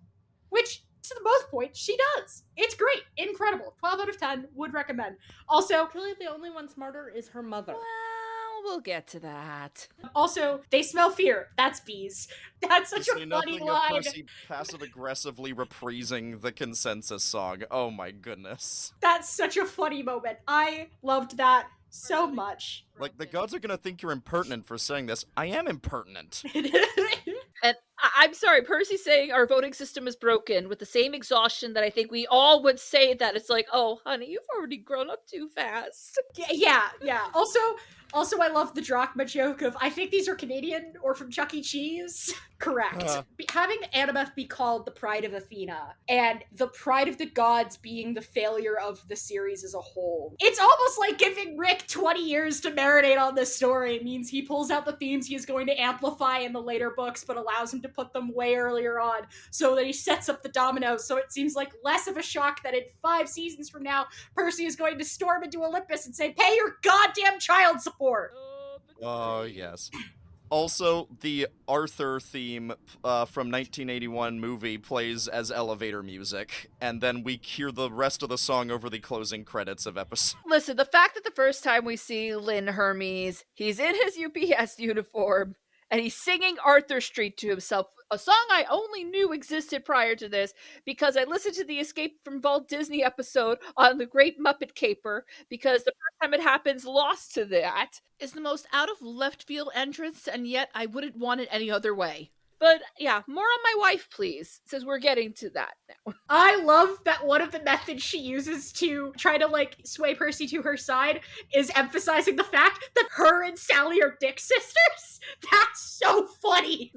Which, to the most point, she does. It's great. Incredible. 12 out of 10. Would recommend. Also, Really, the only one smarter is her mother. Well, we'll get to that. Also, they smell fear. That's bees. That's such a funny Nothing of line. Percy passive-aggressively reprising the consensus song. Oh my goodness. That's such a funny moment. I loved that so much. Like, the gods are gonna think you're impertinent for saying this. I am impertinent. And I'm sorry, Percy saying our voting system is broken with the same exhaustion that I think we all would say that it's like, oh, honey, you've already grown up too fast. Yeah. Also, I love the drachma joke of, I think these are Canadian or from Chuck E. Cheese. Correct. Having Annabeth be called the pride of Athena, and the pride of the gods being the failure of the series as a whole. It's almost like giving Rick 20 years to marinate on this story means he pulls out the themes he is going to amplify in the later books, but allows him to put them way earlier on, so that he sets up the dominoes, so it seems like less of a shock that in 5 seasons from now, Percy is going to storm into Olympus and say, pay your goddamn child support! Oh, yes. Also, the Arthur theme from 1981 movie plays as elevator music, and then we hear the rest of the song over the closing credits of episode. Listen, the fact that the first time we see Lynn Hermes, he's in his UPS uniform, and he's singing Arthur Street to himself, a song I only knew existed prior to this because I listened to the Escape from Walt Disney episode on the Great Muppet Caper, because the first time it happens, lost to that, is the most out of left field entrance, and yet I wouldn't want it any other way. But yeah, more on my wife, please, since we're getting to that now. I love that one of the methods she uses to try to, like, sway Percy to her side is emphasizing the fact that her and Sally are dick sisters. That's so funny.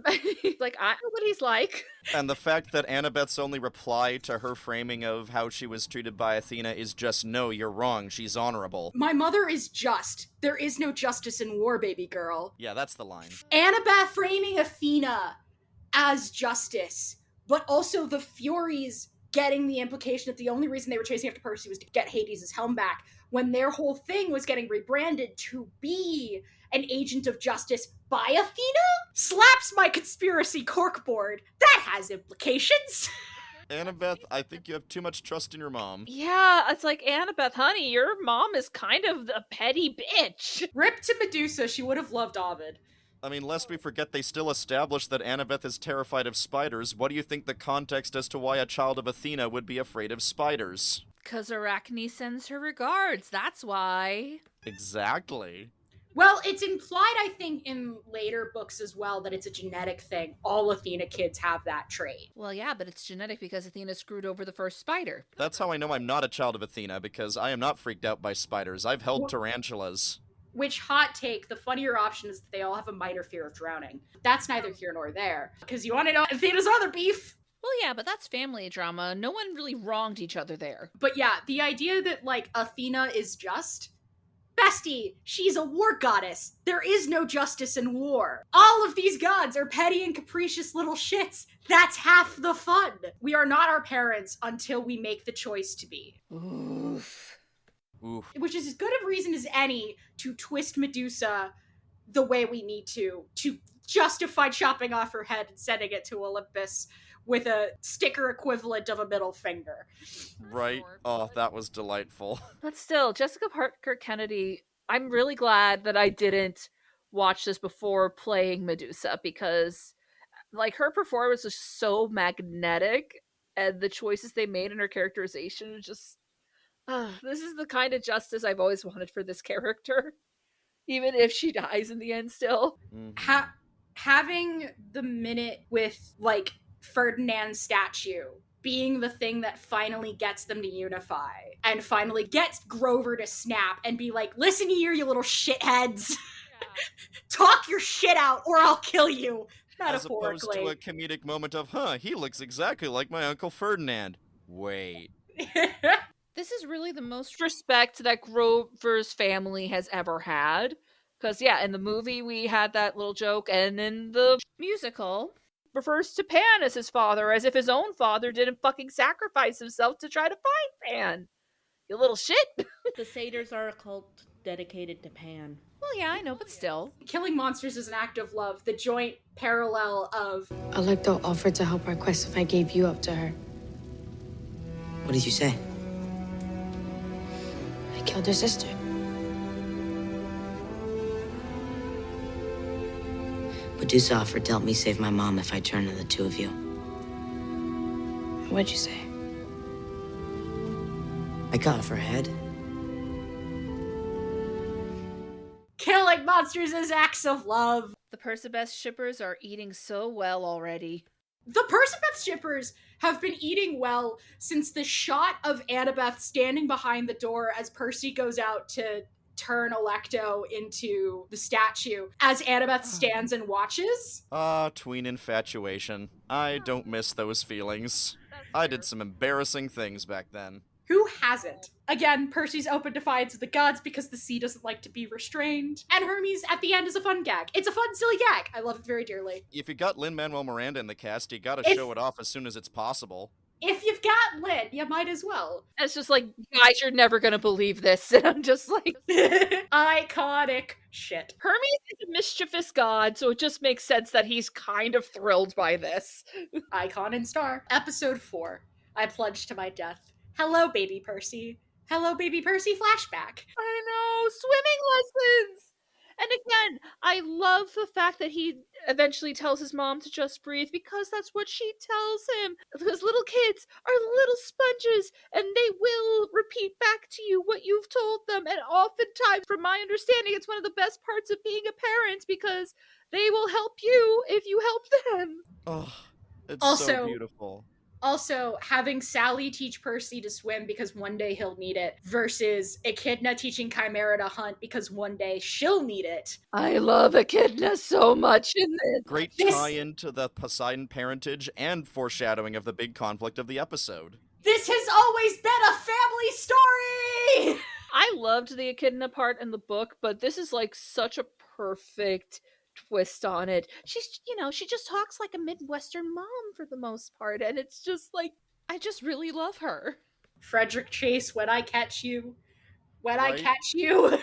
Like, I know what he's like. And the fact that Annabeth's only reply to her framing of how she was treated by Athena is just, no, you're wrong, she's honorable. My mother is just. There is no justice in war, baby girl. Yeah, that's the line. Annabeth framing Athena as justice, but also the Furies getting the implication that the only reason they were chasing after Percy was to get Hades' helm back, when their whole thing was getting rebranded to be an agent of justice by Athena, slaps my conspiracy corkboard. That has implications. Annabeth, I think you have too much trust in your mom. Yeah, it's like, Annabeth, honey, your mom is kind of a petty bitch. Rip to Medusa, she would have loved Ovid. I mean, lest we forget, they still established that Annabeth is terrified of spiders. What do you think the context as to why a child of Athena would be afraid of spiders? 'Cause Arachne sends her regards, that's why. Exactly. Well, it's implied, I think, in later books as well that it's a genetic thing. All Athena kids have that trait. Well, yeah, but it's genetic because Athena screwed over the first spider. That's how I know I'm not a child of Athena, because I am not freaked out by spiders. I've held tarantulas. Which, hot take, the funnier option is that they all have a minor fear of drowning. That's neither here nor there. Because you want to know Athena's other beef? Well, yeah, but that's family drama. No one really wronged each other there. But yeah, the idea that, like, Athena is just... Bestie, she's a war goddess. There is no justice in war. All of these gods are petty and capricious little shits. That's half the fun. We are not our parents until we make the choice to be. Oof. Oof. Which is as good a reason as any to twist Medusa the way we need to justify chopping off her head and sending it to Olympus with a sticker equivalent of a middle finger. Right? Oh, that was delightful. But still, Jessica Parker Kennedy, I'm really glad that I didn't watch this before playing Medusa, because like her performance was so magnetic, and the choices they made in her characterization is just this is the kind of justice I've always wanted for this character, even if she dies in the end still. Mhm. Having the minute with like Ferdinand's statue being the thing that finally gets them to unify and finally gets Grover to snap and be like, listen here, you little shitheads. Talk your shit out or I'll kill you. As opposed to Metaphorically. a comedic moment of, he looks exactly like my Uncle Ferdinand. Wait. This is really the most respect that Grover's family has ever had. Because, yeah, in the movie we had that little joke, and in the musical, refers to Pan as his father, as if his own father didn't fucking sacrifice himself to try to find Pan. You little shit. The Satyrs are a cult dedicated to Pan. Well, yeah, I know, but still. Killing monsters is an act of love. The joint parallel of Alecto offered to help our quest if I gave you up to her. What did you say? I killed her sister. Medusa offered to help me save my mom if I turn to the two of you. What'd you say? I cut off her head. killing monsters is acts of love. The Percabeth shippers are eating so well already. The Percabeth shippers have been eating well since the shot of Annabeth standing behind the door as Percy goes out to turn Alecto into the statue, as Annabeth stands and watches. Tween infatuation. I don't miss those feelings. I did some embarrassing things back then. Who hasn't? Again, Percy's open defiance of the gods because the sea doesn't like to be restrained. And Hermes at the end is a fun gag. It's a fun, silly gag. I love it very dearly. If you got Lin-Manuel Miranda in the cast, you gotta show it off as soon as it's possible. If you've got Lin, you might as well. It's just like, guys, you're never gonna believe this. And I'm just like, iconic shit. Hermes is a mischievous god, so it just makes sense that he's kind of thrilled by this. Icon and star. Episode 4. I plunge to my death. Hello, baby Percy. Hello, baby Percy flashback. I know, swimming lessons! And again, I love the fact that he eventually tells his mom to just breathe, because that's what she tells him. Because little kids are little sponges, and they will repeat back to you what you've told them. And oftentimes, from my understanding, it's one of the best parts of being a parent, because they will help you if you help them. Oh, it's Also, so beautiful. Also, having Sally teach Percy to swim because one day he'll need it, versus Echidna teaching Chimera to hunt because one day she'll need it. I love Echidna so much in this. Great tie-in to the Poseidon parentage and foreshadowing of the big conflict of the episode. This has always been a family story! I loved the Echidna part in the book, but this is like such a perfect twist on it. She's, she just talks like a Midwestern mom for the most part, and it's just like, I just really love her. Frederick Chase, when I catch you. When Right? I catch you.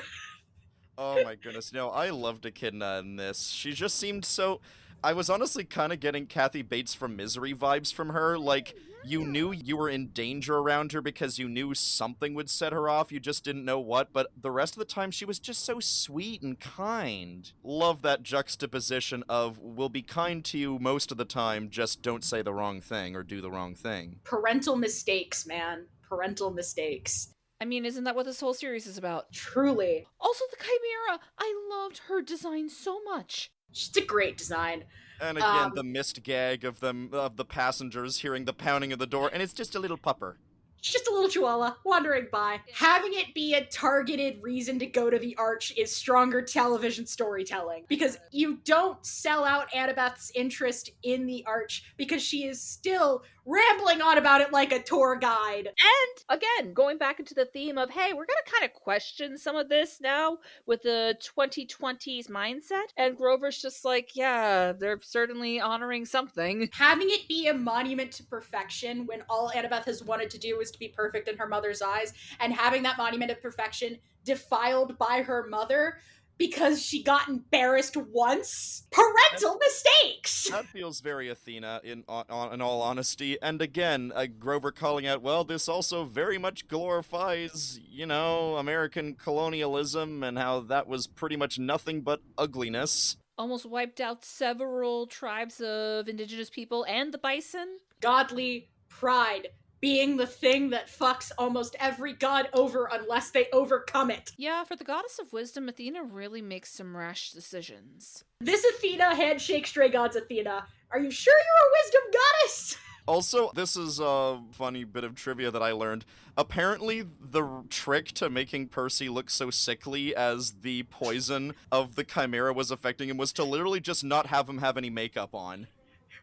Oh my goodness, no, I loved Echidna in this. She just seemed so... I was honestly kind of getting Kathy Bates from Misery vibes from her. Like, you knew you were in danger around her because you knew something would set her off, you just didn't know what, but the rest of the time she was just so sweet and kind. Love that juxtaposition of, we'll be kind to you most of the time, just don't say the wrong thing or do the wrong thing. Parental mistakes, man. Parental mistakes. I mean, isn't that what this whole series is about? Truly. Also, the Chimera. I loved her design so much. She's a great design. And again, the missed gag of the passengers hearing the pounding of the door, and it's just a little pupper. She's just a little chihuahua wandering by. Having it be a targeted reason to go to the Arch is stronger television storytelling. Because you don't sell out Annabeth's interest in the Arch because she is still rambling on about it like a tour guide. And again, going back into the theme of, hey, we're going to kind of question some of this now with the 2020s mindset. And Grover's just like, yeah, they're certainly honoring something. Having it be a monument to perfection when all Annabeth has wanted to do is to be perfect in her mother's eyes, and having that monument of perfection defiled by her mother because she got embarrassed once. Parental mistakes! That feels very Athena, in all honesty. And again, Grover calling out, well, this also very much glorifies, American colonialism and how that was pretty much nothing but ugliness. Almost wiped out several tribes of indigenous people and the bison. Godly pride being the thing that fucks almost every god over unless they overcome it. Yeah, for the goddess of wisdom, Athena really makes some rash decisions. This Athena, handshake stray gods Athena. Are you sure you're a wisdom goddess? Also, this is a funny bit of trivia that I learned. Apparently, the trick to making Percy look so sickly as the poison of the chimera was affecting him was to literally just not have him have any makeup on.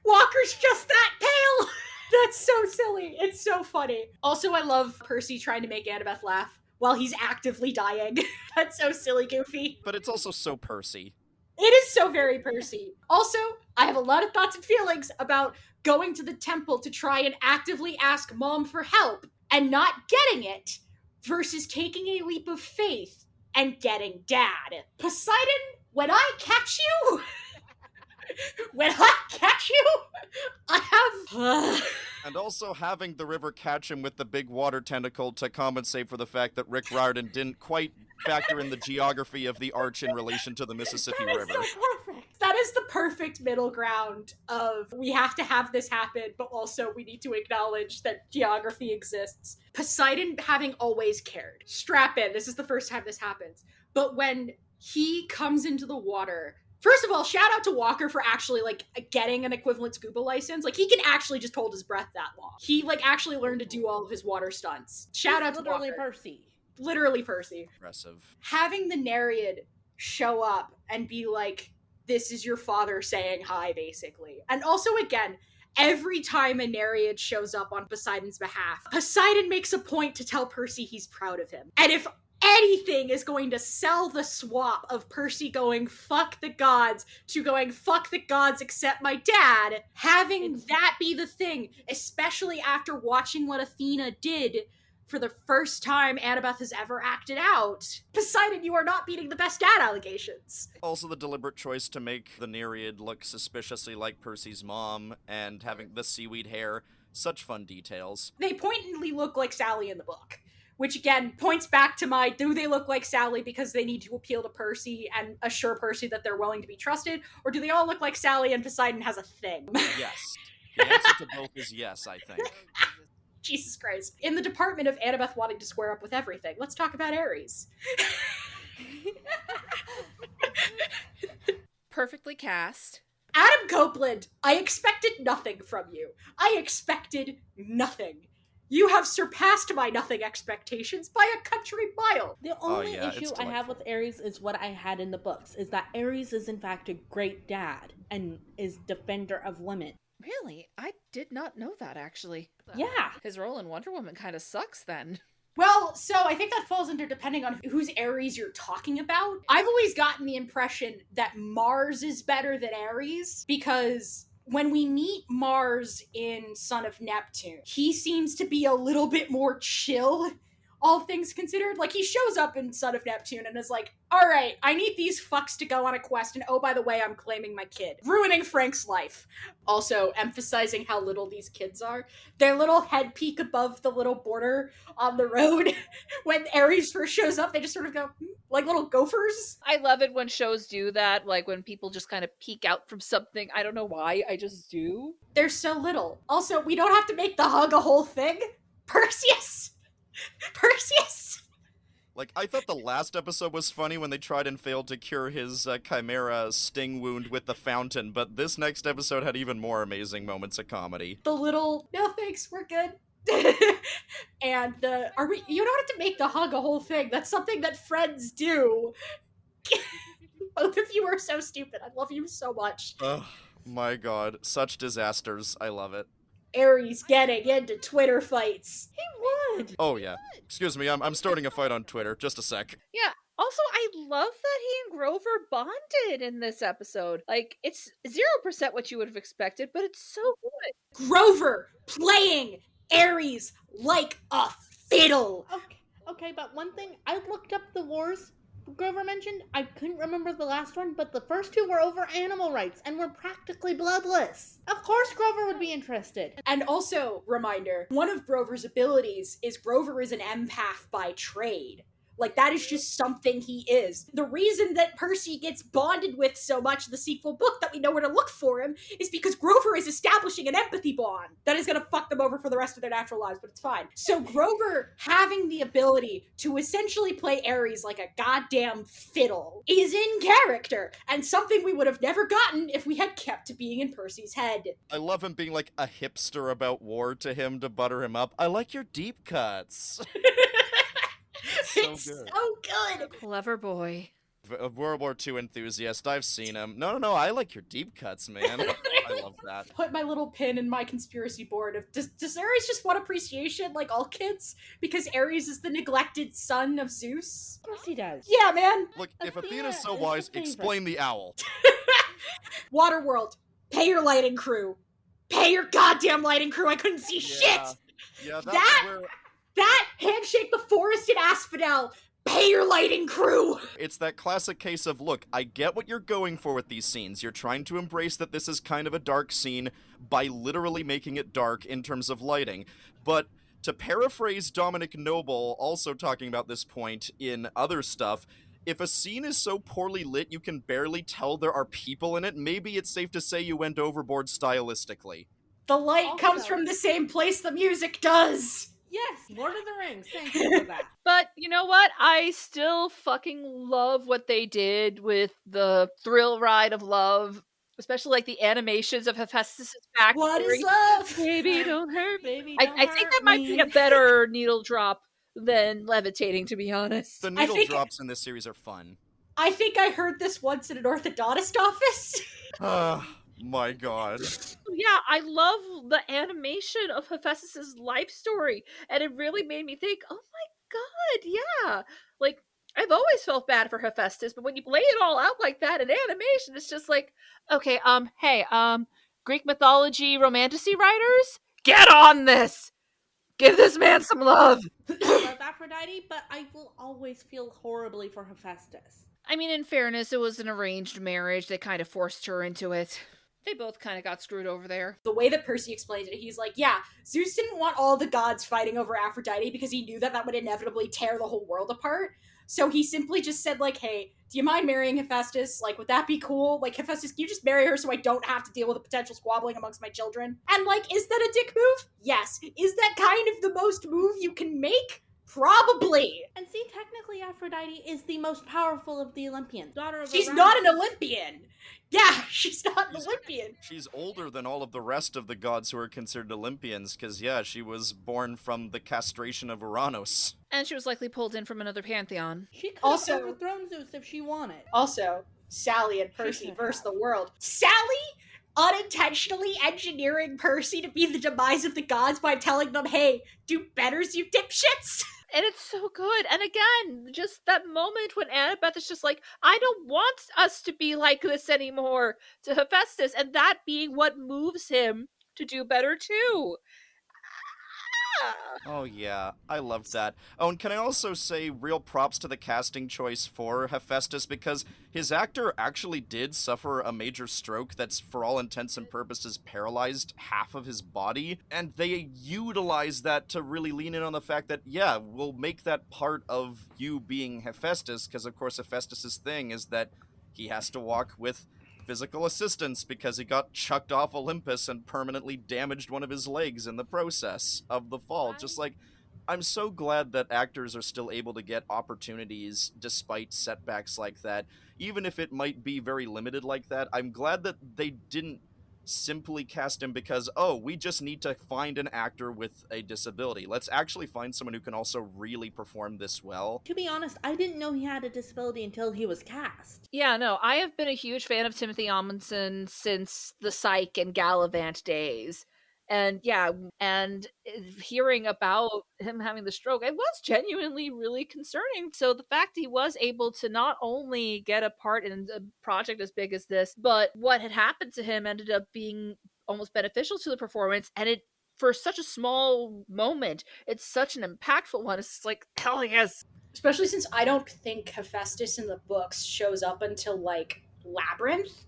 Walker's just that pale! That's so silly. It's so funny. Also, I love Percy trying to make Annabeth laugh while he's actively dying. That's so silly, goofy. But it's also so Percy. It is so very Percy. Also, I have a lot of thoughts and feelings about going to the temple to try and actively ask Mom for help and not getting it versus taking a leap of faith and getting Dad. Poseidon, when I catch you... I have... And also having the river catch him with the big water tentacle to compensate for the fact that Rick Riordan didn't quite factor in the geography of the arch in relation to the Mississippi River. So perfect. That is the perfect middle ground of we have to have this happen, but also we need to acknowledge that geography exists. Poseidon having always cared. Strap in. This is the first time this happens. But when he comes into the water... First of all, shout out to Walker for actually, getting an equivalent scuba license. He can actually just hold his breath that long. He, actually learned to do all of his water stunts. Shout out to literally Walker. Percy. Literally Percy. Impressive. Having the Nereid show up and be like, this is your father saying hi, basically. And also, again, every time a Nereid shows up on Poseidon's behalf, Poseidon makes a point to tell Percy he's proud of him. And if anything is going to sell the swap of Percy going fuck the gods to going fuck the gods except my dad, having that be the thing, especially after watching what Athena did for the first time Annabeth has ever acted out. Poseidon, you are not beating the best dad allegations. Also the deliberate choice to make the Nereid look suspiciously like Percy's mom and having the seaweed hair. Such fun details. They pointedly look like Sally in the book. Which, again, points back to my, do they look like Sally because they need to appeal to Percy and assure Percy that they're willing to be trusted? Or do they all look like Sally and Poseidon has a thing? Yes. The answer to both is yes, I think. Jesus Christ. In the department of Annabeth wanting to square up with everything, let's talk about Ares. Perfectly cast. Adam Copeland, I expected nothing from you. I expected nothing. You have surpassed my nothing expectations by a country mile. The only issue I have with Ares is what I had in the books, is that Ares is in fact a great dad and is defender of women. Really? I did not know that, actually. Yeah. His role in Wonder Woman kind of sucks, then. Well, so I think that falls under depending on whose Ares you're talking about. I've always gotten the impression that Mars is better than Ares because... when we meet Mars in Son of Neptune, he seems to be a little bit more chill, all things considered. He shows up in Son of Neptune and is like, all right, I need these fucks to go on a quest, and oh, by the way, I'm claiming my kid. Ruining Frank's life. Also, emphasizing how little these kids are. Their little head peek above the little border on the road. When Ares first shows up, they just sort of go, like little gophers. I love it when shows do that, when people just kind of peek out from something. I don't know why, I just do. They're so little. Also, we don't have to make the hug a whole thing. Perseus! Perseus! I thought the last episode was funny when they tried and failed to cure his chimera sting wound with the fountain, but this next episode had even more amazing moments of comedy. The little, no thanks, we're good. And you don't have to make the hug a whole thing. That's something that friends do. Both of you are so stupid. I love you so much. Oh my god, such disasters. I love it. Ares getting into Twitter fights. He would. Oh yeah. Excuse me, I'm starting a fight on Twitter. Just a sec. Yeah. Also, I love that he and Grover bonded in this episode. It's 0% what you would have expected, but it's so good. Grover playing Ares like a fiddle. Okay, but one thing, I looked up the wars Grover mentioned, I couldn't remember the last one, but the first two were over animal rights and were practically bloodless. Of course Grover would be interested. And also, reminder, one of Grover's abilities is Grover is an empath by trade. Like, that is just something he is. The reason that Percy gets bonded with so much in the sequel book that we know where to look for him is because Grover is establishing an empathy bond that is going to fuck them over for the rest of their natural lives, but it's fine. So Grover having the ability to essentially play Ares like a goddamn fiddle is in character, and something we would have never gotten if we had kept being in Percy's head. I love him being like a hipster about war to him to butter him up. I like your deep cuts. It's so good. Clever boy. A World War II enthusiast. I've seen him. No, I like your deep cuts, man. I love that. Put my little pin in my conspiracy board of does Ares just want appreciation like all kids? Because Ares is the neglected son of Zeus? Of course he does. Yeah, man. Look, if Athena's so is wise, the favorite. explain the owl. Waterworld, pay your lighting crew. Pay your goddamn lighting crew. I couldn't see shit. Yeah, that's where... That handshake the forest in Asphodel. Pay your lighting crew. It's that classic case of, look, I get what you're going for with these scenes. You're trying to embrace that this is kind of a dark scene by literally making it dark in terms of lighting. But to paraphrase Dominic Noble, also talking about this point in other stuff, if a scene is so poorly lit you can barely tell there are people in it, maybe it's safe to say you went overboard stylistically. The light comes from the same place the music does. Yes, Lord of the Rings. Thank you for that. But you know what? I still fucking love what they did with the thrill ride of love, especially like the animations of Hephaestus' backstory. What is love? Baby, don't hurt me. Baby, I don't think that hurt might me. be a better needle drop than levitating, to be honest. The needle drops in this series are fun. I think I heard this once in an orthodontist office. My god. Yeah, I love the animation of Hephaestus' life story, and it really made me think, oh my god, yeah. Like, I've always felt bad for Hephaestus, but when you lay it all out like that in animation, it's just like, okay, hey, Greek mythology romantasy writers, get on this! Give this man some love! I love Aphrodite, but I will always feel horribly for Hephaestus. I mean, in fairness, it was an arranged marriage that kind of forced her into it. They both kind of got screwed over there. The way that Percy explained it, he's like, yeah, Zeus didn't want all the gods fighting over Aphrodite because he knew that would inevitably tear the whole world apart. So he simply just said, like, hey, do you mind marrying Hephaestus? Like, would that be cool? Like, Hephaestus, can you just marry her so I don't have to deal with a potential squabbling amongst my children? And, like, is that a dick move? Yes. Is that kind of the most move you can make? Probably. And see, technically Aphrodite is the most powerful of the Olympians. Daughter of She's Orion. not an Olympian. Yeah, she's not an Olympian. She's older than all of the rest of the gods who are considered Olympians, because, yeah, she was born from the castration of Uranus. And she was likely pulled in from another pantheon. She could Also- have overthrown Zeus if she wanted. Also, Sally and Percy versus the world. Sally unintentionally engineering Percy to be the demise of the gods by telling them, hey, do betters, you dipshits. And it's so good. And again, just that moment when Annabeth is just like, I don't want us to be like this anymore, to Hephaestus, and that being what moves him to do better too. Oh yeah, I love that. Oh, and can I also say real props to the casting choice for Hephaestus, because his actor actually did suffer a major stroke that's for all intents and purposes paralyzed half of his body, and they utilize that to really lean in on the fact that, yeah, we'll make that part of you being Hephaestus, because of course Hephaestus's thing is that he has to walk with physical assistance because he got chucked off Olympus and permanently damaged one of his legs in the process of the fall. Just like, I'm so glad that actors are still able to get opportunities despite setbacks like that. Even if it might be very limited like that, I'm glad that they didn't simply cast him because, oh, we just need to find an actor with a disability. Let's actually find someone who can also really perform this well. To be honest, I didn't know he had a disability until he was cast. Yeah, no, I have been a huge fan of Timothy Amundsen since the Psych and Gallivant days. And yeah, and hearing about him having the stroke, it was genuinely really concerning. So the fact he was able to not only get a part in a project as big as this, but what had happened to him ended up being almost beneficial to the performance. And it, for such a small moment, it's such an impactful one. It's like, hell yes. Especially since I don't think Hephaestus in the books shows up until, like, Labyrinth.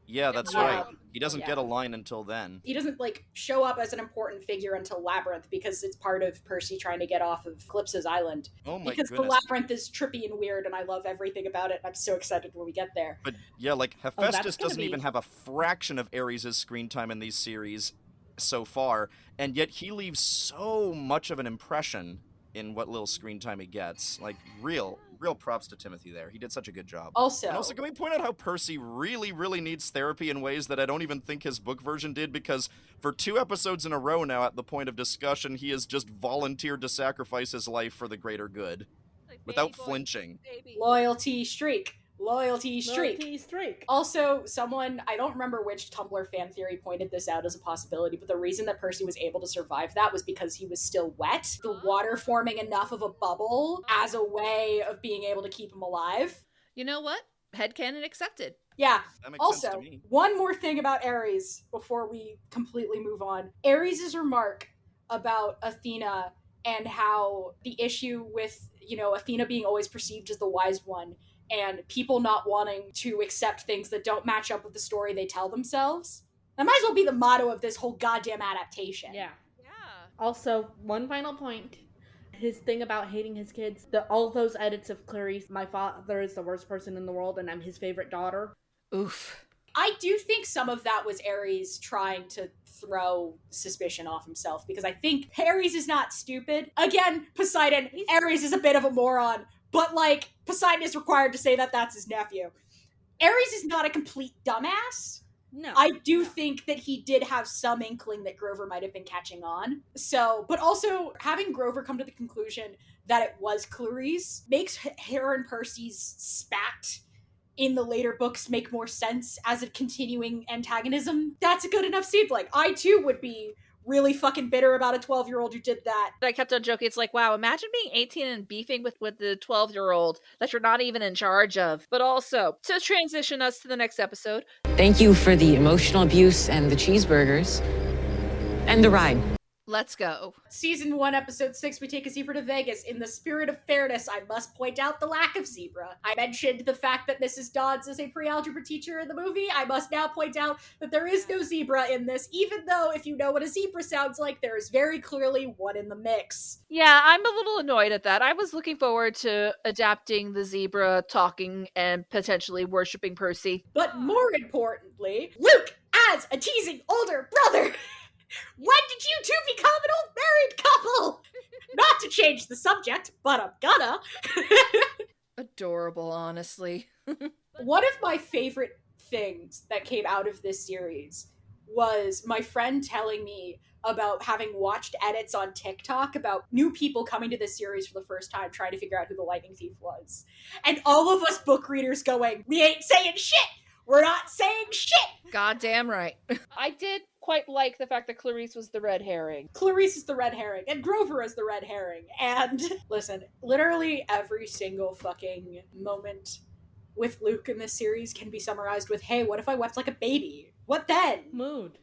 Yeah, that's right. He doesn't get a line until then. He doesn't, like, show up as an important figure until Labyrinth because it's part of Percy trying to get off of Calypso's island. Oh my because goodness. The Labyrinth is trippy and weird, and I love everything about it. I'm so excited when we get there. But yeah, like, Hephaestus doesn't even have a fraction of Ares' screen time in these series so far, and yet he leaves so much of an impression in what little screen time he gets. Like, real props to Timothy there. He did such a good job. Also, can we point out how Percy really, really needs therapy in ways that I don't even think his book version did, because for 2 episodes in a row now at the point of discussion, he has just volunteered to sacrifice his life for the greater good. Like, without baby boy, flinching. baby. Loyalty streak. Loyalty streak. Loyalty streak. Also, someone, I don't remember which Tumblr fan theory pointed this out as a possibility, but the reason that Percy was able to survive that was because he was still wet. The water forming enough of a bubble as a way of being able to keep him alive. You know what? Headcanon accepted. Yeah. That makes sense to Also, me. one more thing about Ares before we completely move on. Ares' remark about Athena and how the issue with, Athena being always perceived as the wise one and people not wanting to accept things that don't match up with the story they tell themselves. That might as well be the motto of this whole goddamn adaptation. Yeah. Yeah. Also, one final point. His thing about hating his kids, all those edits of Clarice, my father is the worst person in the world and I'm his favorite daughter. Oof. I do think some of that was Ares trying to throw suspicion off himself, because I think Ares is not stupid. Again, Poseidon, Ares is a bit of a moron, but, like, Poseidon is required to say that that's his nephew. Ares is not a complete dumbass. No. I do think that he did have some inkling that Grover might have been catching on. So, but also having Grover come to the conclusion that it was Clarice makes her and Percy's spat in the later books make more sense as a continuing antagonism. That's a good enough sibling. I too would be really fucking bitter about a 12-year-old who did that. I kept on joking. It's like, wow, imagine being 18 and beefing with the 12-year-old that you're not even in charge of. But also, to transition us to the next episode. Thank you for the emotional abuse and the cheeseburgers. And the ride. Let's go. Season 1, Episode 6, we take a zebra to Vegas. In the spirit of fairness, I must point out the lack of zebra. I mentioned the fact that Mrs. Dodds is a pre-algebra teacher in the movie. I must now point out that there is no zebra in this, even though if you know what a zebra sounds like, there is very clearly one in the mix. Yeah, I'm a little annoyed at that. I was looking forward to adapting the zebra talking and potentially worshipping Percy. But more importantly, Luke as a teasing older brother! When did you two become an old married couple? Not to change the subject, but I'm gonna. Adorable, honestly. One of my favorite things that came out of this series was my friend telling me about having watched edits on TikTok about new people coming to this series for the first time, trying to figure out who the Lightning Thief was. And all of us book readers going, we ain't saying shit! We're not saying shit! Goddamn right. I did quite like the fact that Clarice was the red herring. Clarice is the red herring, and Grover is the red herring. And listen, literally every single fucking moment with Luke in this series can be summarized with, hey, what if I wept like a baby? What then? Mood.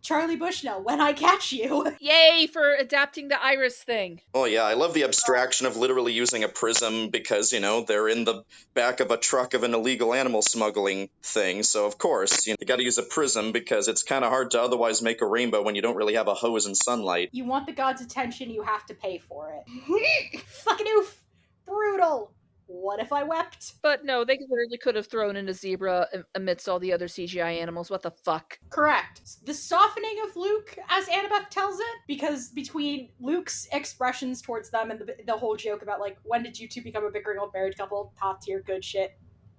Charlie Bushnell, when I catch you. Yay for adapting the Iris thing. Oh yeah, I love the abstraction of literally using a prism because, they're in the back of a truck of an illegal animal smuggling thing. So of course, you gotta use a prism because it's kind of hard to otherwise make a rainbow when you don't really have a hose and sunlight. You want the gods' attention, you have to pay for it. Fucking oof. Brutal. What if I wept? But no, they literally could have thrown in a zebra amidst all the other CGI animals. What the fuck? Correct. The softening of Luke, as Annabeth tells it, because between Luke's expressions towards them and the whole joke about, like, when did you two become a bickering old married couple? Top tier, good shit.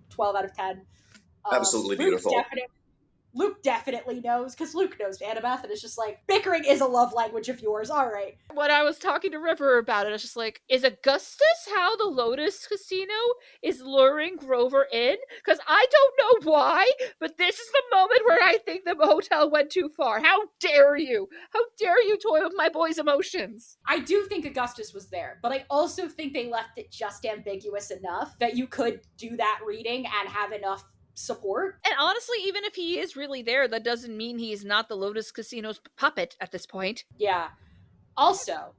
12 out of 10. Absolutely beautiful. Luke definitely knows, because Luke knows Annabeth, and it's just like, bickering is a love language of yours, alright. When I was talking to River about it, I was just like, is Augustus how the Lotus Casino is luring Grover in? Because I don't know why, but this is the moment where I think the hotel went too far. How dare you? How dare you toy with my boy's emotions? I do think Augustus was there, but I also think they left it just ambiguous enough that you could do that reading and have enough support. And honestly, even if he is really there, that doesn't mean he's not the Lotus Casino's puppet at this point. Yeah. Also,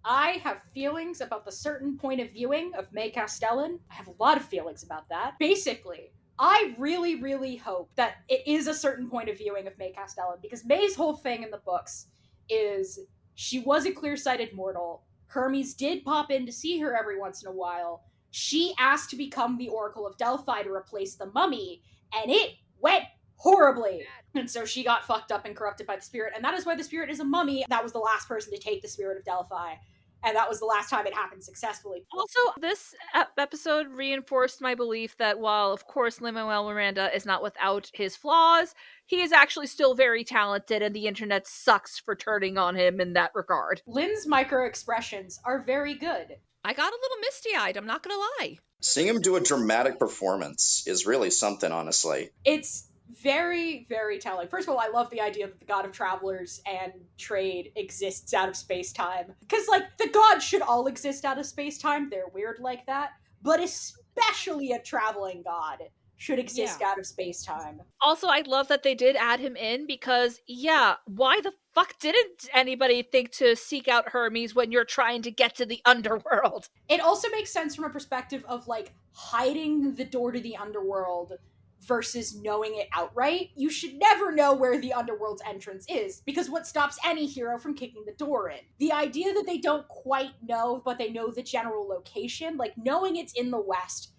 I have feelings about the certain point of viewing of May Castellan. I have a lot of feelings about that. Basically, I really, really hope that it is a certain point of viewing of May Castellan, because May's whole thing in the books is she was a clear-sighted mortal. Hermes did pop in to see her every once in a while. She asked to become the Oracle of Delphi to replace the mummy, and it went horribly. And so she got fucked up and corrupted by the spirit, and that is why the spirit is a mummy. That was the last person to take the spirit of Delphi, and that was the last time it happened successfully. Also, this episode reinforced my belief that while, of course, Lin-Manuel Miranda is not without his flaws, he is actually still very talented, and the internet sucks for turning on him in that regard. Lin's micro-expressions are very good. I got a little misty-eyed, I'm not gonna lie. Seeing him do a dramatic performance is really something, honestly. It's very, very telling. First of all, I love the idea that the god of travelers and trade exists out of space-time. Because, like, the gods should all exist out of space-time. They're weird like that. But especially a traveling god should exist out of space-time. Also, I love that they did add him in because, why the fuck didn't anybody think to seek out Hermes when you're trying to get to the underworld? It also makes sense from a perspective of, like, hiding the door to the underworld versus knowing it outright. You should never know where the underworld's entrance is, because what stops any hero from kicking the door in? The idea that they don't quite know, but they know the general location, like, knowing it's in the West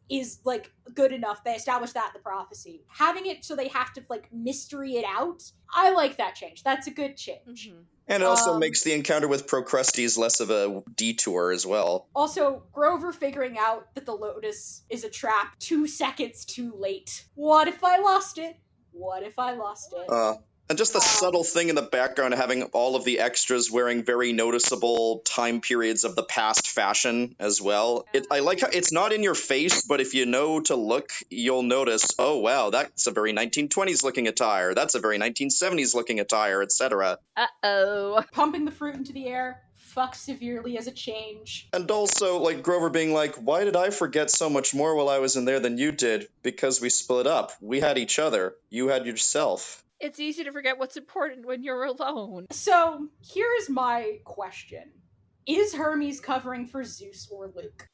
is, like, good enough. They established that in the prophecy. Having it so they have to, like, mystery it out, I like that change. That's a good change. Mm-hmm. And it also makes the encounter with Procrustes less of a detour as well. Also, Grover figuring out that the Lotus is a trap 2 seconds too late. What if I lost it? What if I lost it? And just the subtle thing in the background, having all of the extras wearing very noticeable time periods of the past fashion as well. I like how it's not in your face, but if you know to look, you'll notice, oh wow, that's a very 1920s looking attire. That's a very 1970s looking attire, etc. Uh-oh. Pumping the fruit into the air, fuck severely as a change. And also, like, Grover being like, why did I forget so much more while I was in there than you did? Because we split up. We had each other. You had yourself. It's easy to forget what's important when you're alone. So, here's my question. Is Hermes covering for Zeus or Luke?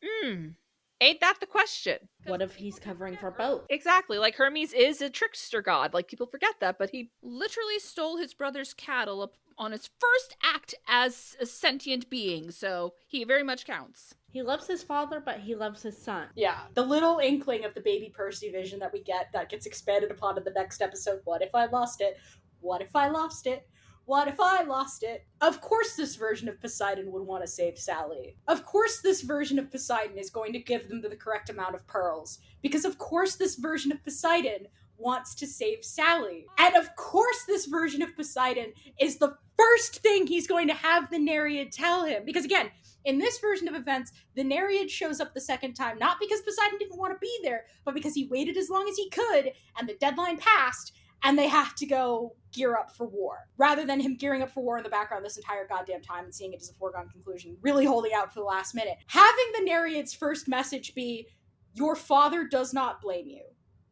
Ain't that the question? What if he's covering for both? Exactly, like Hermes is a trickster god. Like, people forget that, but he literally stole his brother's cattle on his first act as a sentient being, so he very much counts. He loves his father, but he loves his son. Yeah, the little inkling of the baby Percy vision that we get that gets expanded upon in the next episode. What if I lost it? What if I lost it? What if I lost it? Of course this version of Poseidon would want to save Sally. Of course this version of Poseidon is going to give them the correct amount of pearls. Because of course this version of Poseidon wants to save Sally. And of course this version of Poseidon is the first thing he's going to have the Nereid tell him. Because again, in this version of events, the Nereid shows up the second time, not because Poseidon didn't want to be there, but because he waited as long as he could, and the deadline passed, and they have to go gear up for war. Rather than him gearing up for war in the background this entire goddamn time and seeing it as a foregone conclusion, really holding out for the last minute. Having the Nereid's first message be, your father does not blame you.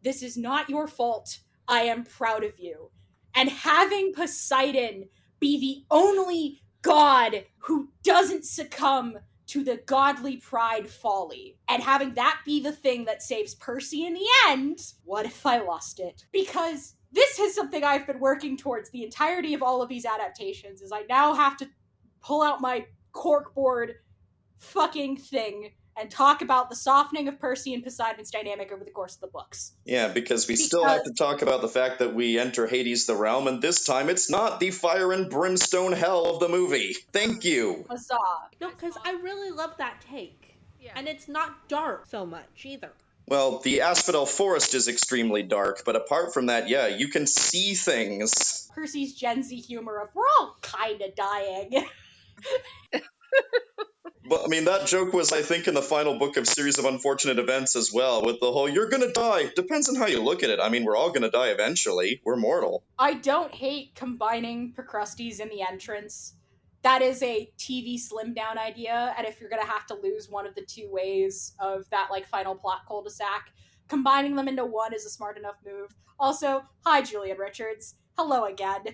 This is not your fault. I am proud of you. And having Poseidon be the only god who doesn't succumb to the godly pride folly, and having that be the thing that saves Percy in the end, what if I lost it? Because this is something I've been working towards the entirety of all of these adaptations, is I now have to pull out my corkboard fucking thing and talk about the softening of Percy and Poseidon's dynamic over the course of the books. Yeah, because we still have to talk about the fact that we enter Hades the Realm, and this time it's not the fire and brimstone hell of the movie. Thank you. Huzzah. No, because I really love that take. Yeah. And it's not dark so much either. Well, the Asphodel Forest is extremely dark, but apart from that, yeah, you can see things. Percy's Gen Z humor of, we're all kind of dying. But, I mean, that joke was, I think, in the final book of Series of Unfortunate Events as well, with the whole, you're gonna die. Depends on how you look at it. I mean, we're all gonna die eventually. We're mortal. I don't hate combining Procrustes in the entrance. That is a TV slim down idea, and if you're gonna have to lose one of the two ways of that, like, final plot cul-de-sac, combining them into one is a smart enough move. Also, hi, Julian Richards. Hello again.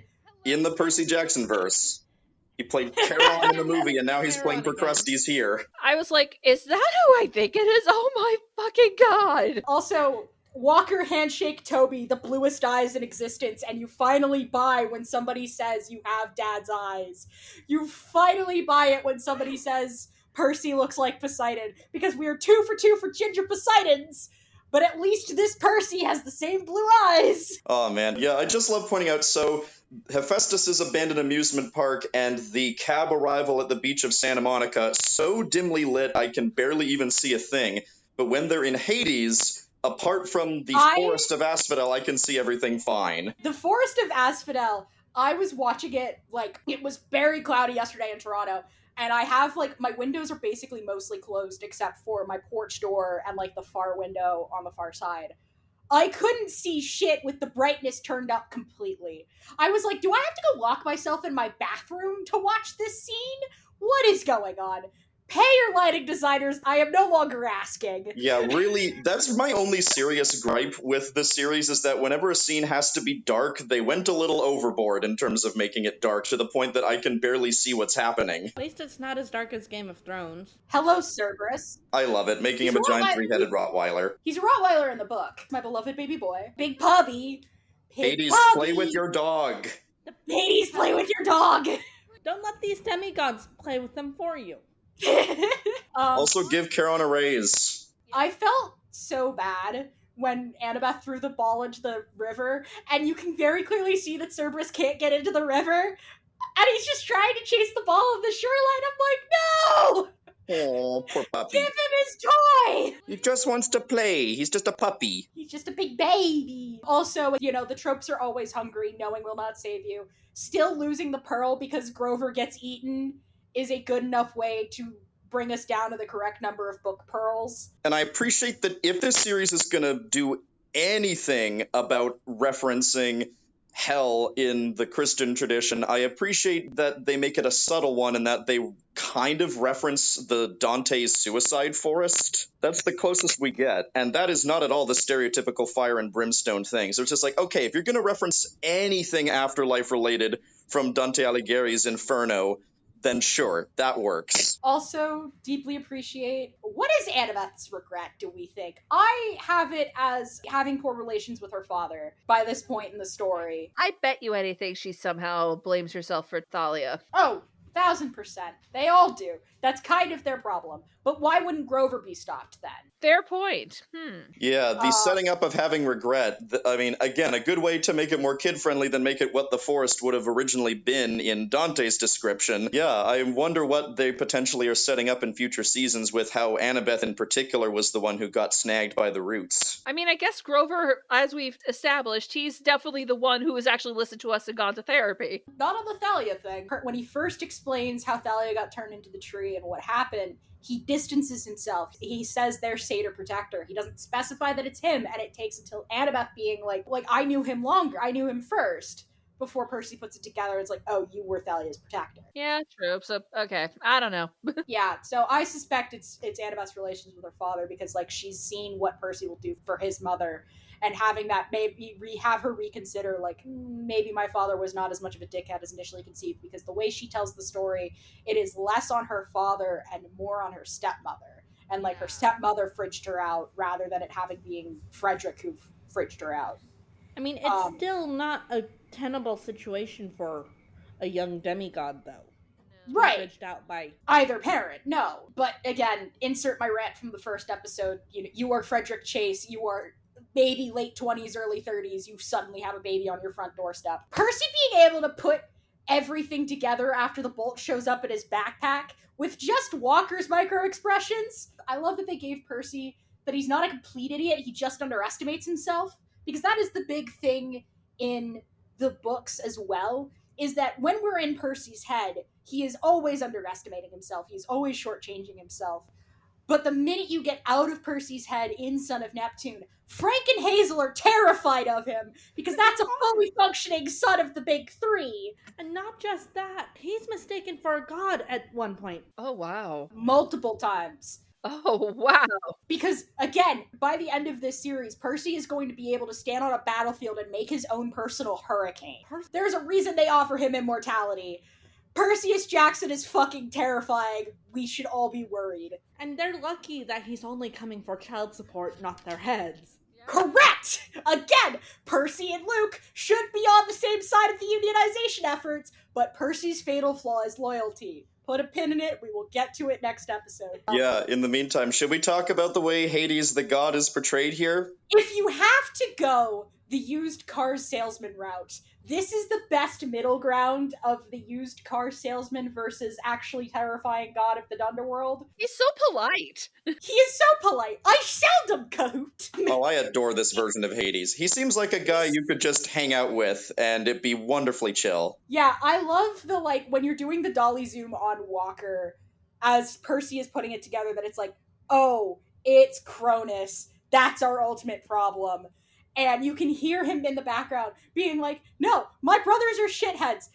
In the Percy Jackson verse. He played Charon in the movie, and now he's playing Procrustes here. I was like, is that who I think it is? Oh my fucking god! Also, Walker handshake Toby, the bluest eyes in existence, and you finally buy when somebody says you have dad's eyes. You finally buy it when somebody says Percy looks like Poseidon, because we are 2 for 2 for Ginger Poseidons, but at least this Percy has the same blue eyes. Oh man, yeah, I just love pointing out, so Hephaestus's abandoned amusement park and the cab arrival at the beach of Santa Monica, so dimly lit I can barely even see a thing, but when they're in Hades, apart from the Forest of Asphodel, I can see everything fine. The Forest of Asphodel, I was watching it, like, it was very cloudy yesterday in Toronto, and I have, like, my windows are basically mostly closed except for my porch door and, like, the far window on the far side. I couldn't see shit with the brightness turned up completely. I was like, do I have to go lock myself in my bathroom to watch this scene? What is going on? Pay your lighting designers. I am no longer asking. Yeah, really, that's my only serious gripe with the series, is that whenever a scene has to be dark, they went a little overboard in terms of making it dark, to the point that I can barely see what's happening. At least it's not as dark as Game of Thrones. Hello, Cerberus. I love it, making him a giant three-headed Rottweiler. He's a Rottweiler in the book. My beloved baby boy. Big puppy. Hades, play with your dog. Hades, play with your dog. Don't let these demigods play with them for you. Also give Charon a raise. I felt so bad when Annabeth threw the ball into the river, and you can very clearly see that Cerberus can't get into the river, and he's just trying to chase the ball on the shoreline. I'm like, no! Oh, poor puppy. Give him his toy! He just wants to play. He's just a puppy. He's just a big baby. Also, you know, the tropes are always hungry, knowing will not save you. Still losing the pearl because Grover gets eaten is a good enough way to bring us down to the correct number of book pearls. And I appreciate that if this series is going to do anything about referencing hell in the Christian tradition, I appreciate that they make it a subtle one and that they kind of reference the Dante's suicide forest. That's the closest we get. And that is not at all the stereotypical fire and brimstone thing. So it's just like, okay, if you're going to reference anything afterlife related from Dante Alighieri's Inferno, then sure, that works. Also, deeply appreciate, what is Annabeth's regret, do we think? I have it as having poor relations with her father by this point in the story. I bet you anything she somehow blames herself for Thalia. Oh, 1000%. They all do. That's kind of their problem. But why wouldn't Grover be stopped then? Fair point. Yeah, the setting up of having regret, I mean, again, a good way to make it more kid-friendly than make it what the forest would have originally been in Dante's description. Yeah, I wonder what they potentially are setting up in future seasons with how Annabeth in particular was the one who got snagged by the roots. I mean, I guess Grover, as we've established, he's definitely the one who has actually listened to us and gone to therapy. Not on the Thalia thing. When he first explains how Thalia got turned into the tree and what happened, he distances himself. He says they're satyr protector. He doesn't specify that it's him, and it takes until Annabeth being like, I knew him longer. I knew him first. Before Percy puts it together, it's like, oh, you were Thalia's protector. Yeah, true. So, okay. I don't know. Yeah, so I suspect it's Annabeth's relations with her father, because, like, she's seen what Percy will do for his mother, and having that maybe have her reconsider, like, maybe my father was not as much of a dickhead as initially conceived, because the way she tells the story, it is less on her father and more on her stepmother. And, like, her stepmother fridged her out, rather than it having being Frederick who fridged her out. I mean, it's still not a tenable situation for a young demigod, though. Right. Fridged out by either parent, no. But, again, insert my rant from the first episode. You are Frederick Chase, you are maybe late 20s, early 30s, you suddenly have a baby on your front doorstep. Percy being able to put everything together after the bolt shows up in his backpack with just Walker's micro-expressions. I love that they gave Percy that he's not a complete idiot, he just underestimates himself, because that is the big thing in the books as well, is that when we're in Percy's head, he is always underestimating himself, he's always shortchanging himself. But the minute you get out of Percy's head in Son of Neptune, Frank and Hazel are terrified of him, because that's a fully functioning son of the big three. And not just that, he's mistaken for a god at one point. Oh, wow. Multiple times. Oh, wow. Because, again, by the end of this series, Percy is going to be able to stand on a battlefield and make his own personal hurricane. There's a reason they offer him immortality. Perseus Jackson is fucking terrifying. We should all be worried. And they're lucky that he's only coming for child support, not their heads. Correct! Again, Percy and Luke should be on the same side of the unionization efforts, but Percy's fatal flaw is loyalty. Put a pin in it, we will get to it next episode. Yeah, in the meantime, should we talk about the way Hades the god is portrayed here? If you have to go the used car salesman route, this is the best middle ground of the used car salesman versus actually terrifying god of the underworld. He's so polite. He is so polite. I seldom coat. Oh, I adore this version of Hades. He seems like a guy you could just hang out with and it'd be wonderfully chill. Yeah, I love the, like, when you're doing the dolly zoom on Walker, as Percy is putting it together, that it's like, oh, it's Cronus. That's our ultimate problem. And you can hear him in the background being like, no, my brothers are shitheads.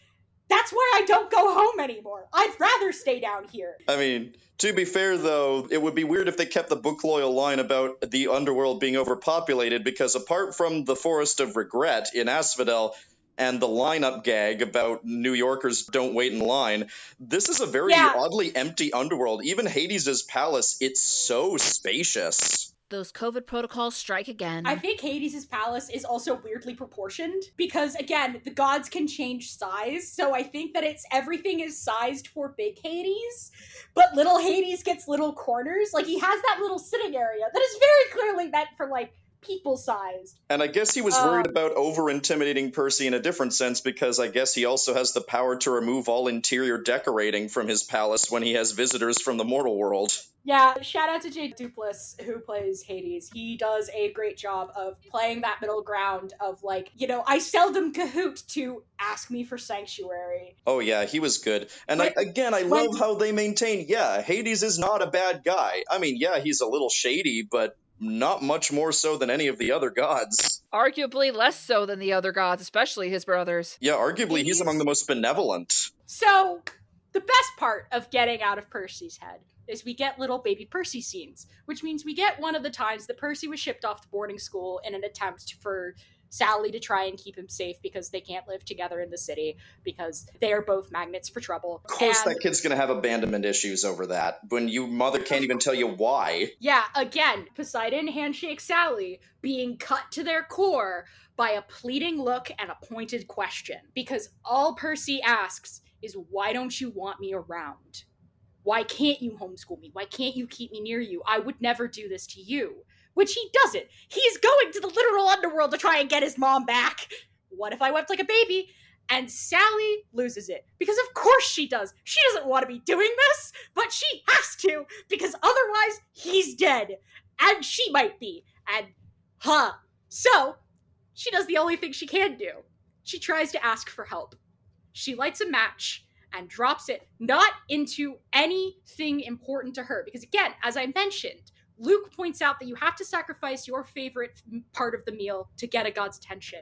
That's why I don't go home anymore. I'd rather stay down here. I mean, to be fair, though, it would be weird if they kept the book loyal line about the underworld being overpopulated, because apart from the Forest of Regret in Asphodel and the lineup gag about New Yorkers don't wait in line, this is a very oddly empty underworld. Even Hades' palace, it's so spacious. Those COVID protocols strike again. I think Hades' palace is also weirdly proportioned because, again, the gods can change size, so I think that everything is sized for big Hades, but little Hades gets little corners. Like, he has that little sitting area that is very clearly meant for, like, people-sized. And I guess he was worried about over-intimidating Percy in a different sense, because I guess he also has the power to remove all interior decorating from his palace when he has visitors from the mortal world. Yeah, shout out to Jay Duplass, who plays Hades. He does a great job of playing that middle ground of, like, you know, I seldom cahoot to ask me for sanctuary. Oh yeah, he was good. And I love how they maintain, Hades is not a bad guy. I mean, yeah, he's a little shady, but not much more so than any of the other gods. Arguably less so than the other gods, especially his brothers. Yeah, arguably he's among the most benevolent. So, the best part of getting out of Percy's head is we get little baby Percy scenes, which means we get one of the times that Percy was shipped off to boarding school in an attempt for Sally to try and keep him safe because they can't live together in the city because they are both magnets for trouble. Of course that kid's gonna have abandonment issues over that, when your mother can't even tell you why. Yeah, again, Poseidon handshakes Sally, being cut to their core by a pleading look and a pointed question. Because all Percy asks is, why don't you want me around? Why can't you homeschool me? Why can't you keep me near you? I would never do this to you. Which he doesn't. He's going to the literal underworld to try and get his mom back. What if I wept like a baby? And Sally loses it. Because of course she does. She doesn't want to be doing this, but she has to, because otherwise he's dead. And she might be. And, So, she does the only thing she can do. She tries to ask for help. She lights a match and drops it not into anything important to her. Because again, as I mentioned, Luke points out that you have to sacrifice your favorite part of the meal to get a god's attention.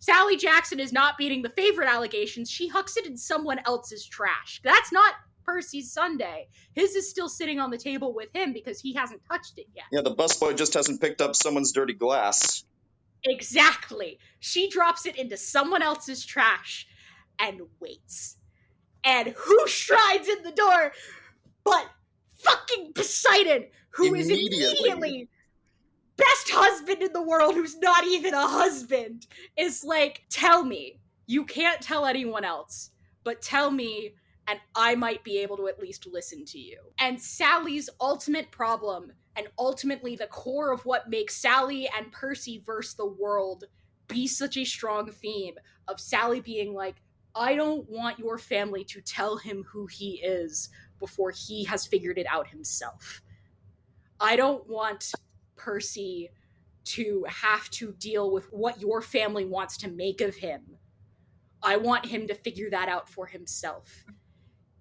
Sally Jackson is not beating the favorite allegations. She hucks it in someone else's trash. That's not Percy's sundae. His is still sitting on the table with him because he hasn't touched it yet. Yeah, the busboy just hasn't picked up someone's dirty glass. Exactly. She drops it into someone else's trash and waits. And who strides in the door but fucking Poseidon, who is immediately best husband in the world, who's not even a husband, is like, tell me. You can't tell anyone else, but tell me, and I might be able to at least listen to you. And Sally's ultimate problem, and ultimately the core of what makes Sally and Percy versus the world be such a strong theme, of Sally being like, I don't want your family to tell him who he is before he has figured it out himself. I don't want Percy to have to deal with what your family wants to make of him. I want him to figure that out for himself.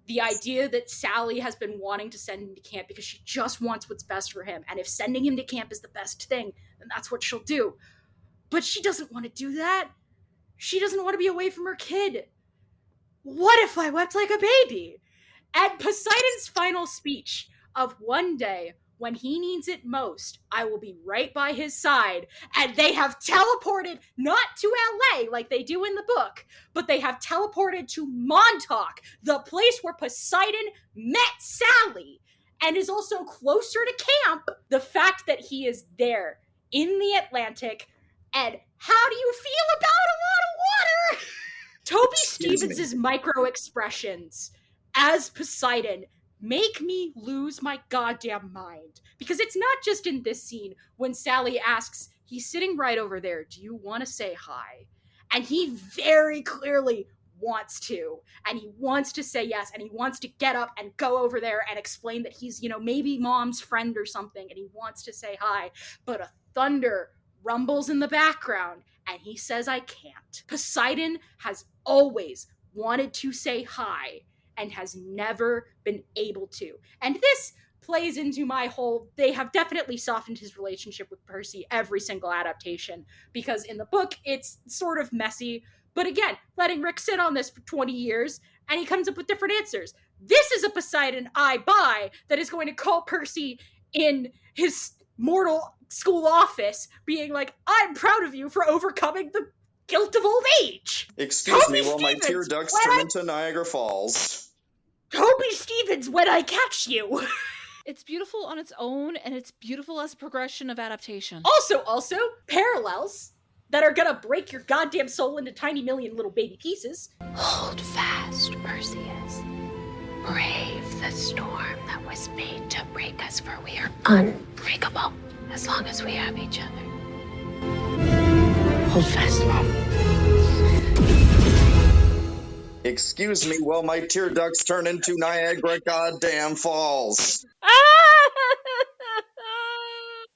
The idea that Sally has been wanting to send him to camp because she just wants what's best for him, and if sending him to camp is the best thing, then that's what she'll do. But she doesn't want to do that. She doesn't want to be away from her kid. What if I wept like a baby? And Poseidon's final speech of one day when he needs it most, I will be right by his side. And they have teleported not to LA like they do in the book, but they have teleported to Montauk, the place where Poseidon met Sally, and is also closer to camp. The fact that he is there in the Atlantic, and how do you feel about a lot of water? Toby Stevens' micro expressions as Poseidon make me lose my goddamn mind. Because it's not just in this scene when Sally asks, he's sitting right over there, do you want to say hi? And he very clearly wants to. And he wants to say yes. And he wants to get up and go over there and explain that he's, maybe mom's friend or something. And he wants to say hi. But a thunder rumbles in the background. And he says, I can't. Poseidon has always wanted to say hi and has never been able to. And this plays into my whole, they have definitely softened his relationship with Percy every single adaptation, because in the book, it's sort of messy. But again, letting Rick sit on this for 20 years, and he comes up with different answers. This is a Poseidon I buy that is going to call Percy in his mortal school office, being like, I'm proud of you for overcoming the guilt of old age. Excuse Toby me while my Stevens, tear ducts turn into Niagara Falls. Toby Stevens, when I catch you. It's beautiful on its own, and it's beautiful as a progression of adaptation. Also, parallels that are gonna break your goddamn soul into tiny million little baby pieces. Hold fast, Perseus. Brave the storm that was made to break us, for we are unbreakable as long as we have each other. Hold fast, Mom. Excuse me while my tear ducts turn into Niagara goddamn Falls.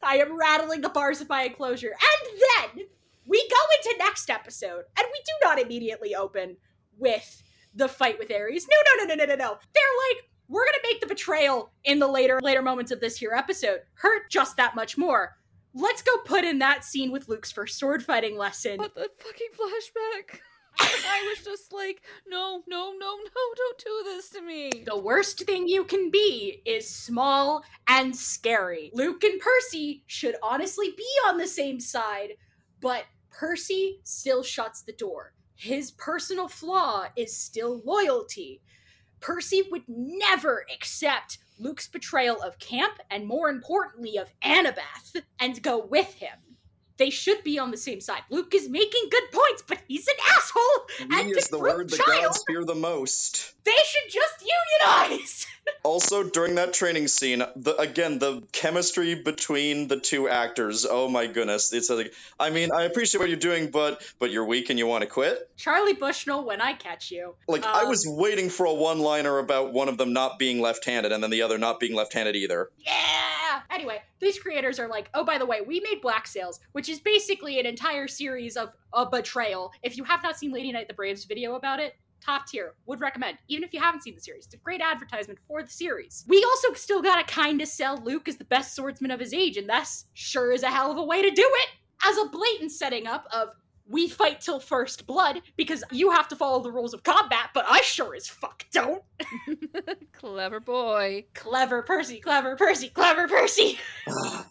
I am rattling the bars of my enclosure. And then we go into next episode, and we do not immediately open with the fight with Ares. No. They're like, we're gonna make the betrayal in the later moments of this here episode hurt just that much more. Let's go put in that scene with Luke's first sword fighting lesson. What the fucking flashback? I was just like, no, don't do this to me. The worst thing you can be is small and scary. Luke and Percy should honestly be on the same side, but Percy still shuts the door. His personal flaw is still loyalty. Percy would never accept Luke's betrayal of camp, and more importantly of Annabeth, and go with him. They should be on the same side. Luke is making good points, but he's an asshole! He is the word the gods fear the most. They should just unionize! Also, during that training scene, the chemistry between the two actors, oh my goodness. It's like, I mean, I appreciate what you're doing, but you're weak and you want to quit? Charlie Bushnell, when I catch you. Like, I was waiting for a one-liner about one of them not being left-handed and then the other not being left-handed either. Yeah! Anyway, these creators are like, oh, by the way, we made Black Sails, which is basically an entire series of a betrayal. If you have not seen Lady Night the Brave's video about it, top tier, would recommend, even if you haven't seen the series. It's a great advertisement for the series. We also still gotta kinda sell Luke as the best swordsman of his age, and that's sure is a hell of a way to do it! As a blatant setting up of, we fight till first blood, because you have to follow the rules of combat, but I sure as fuck don't! Clever boy. Clever Percy, clever Percy, clever Percy!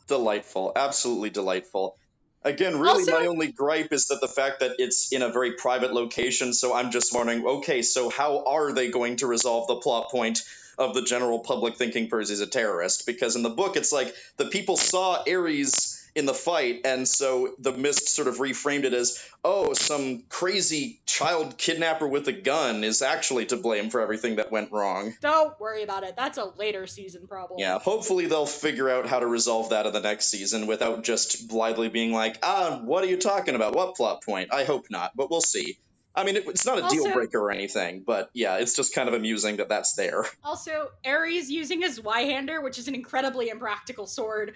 Delightful, absolutely delightful. Again, really also, my only gripe is that the fact that it's in a very private location, so I'm just wondering, okay, so how are they going to resolve the plot point of the general public thinking Percy's a terrorist? Because in the book, it's like, the people saw Ares in the fight, and so the Mist sort of reframed it as, oh, some crazy child kidnapper with a gun is actually to blame for everything that went wrong. Don't worry about it. That's a later season problem. Yeah, hopefully they'll figure out how to resolve that in the next season without just blithely being like, what are you talking about? What plot point? I hope not, but we'll see. I mean, it's not a deal breaker or anything, but yeah, it's just kind of amusing that that's there. Also, Ares using his Y-hander, which is an incredibly impractical sword,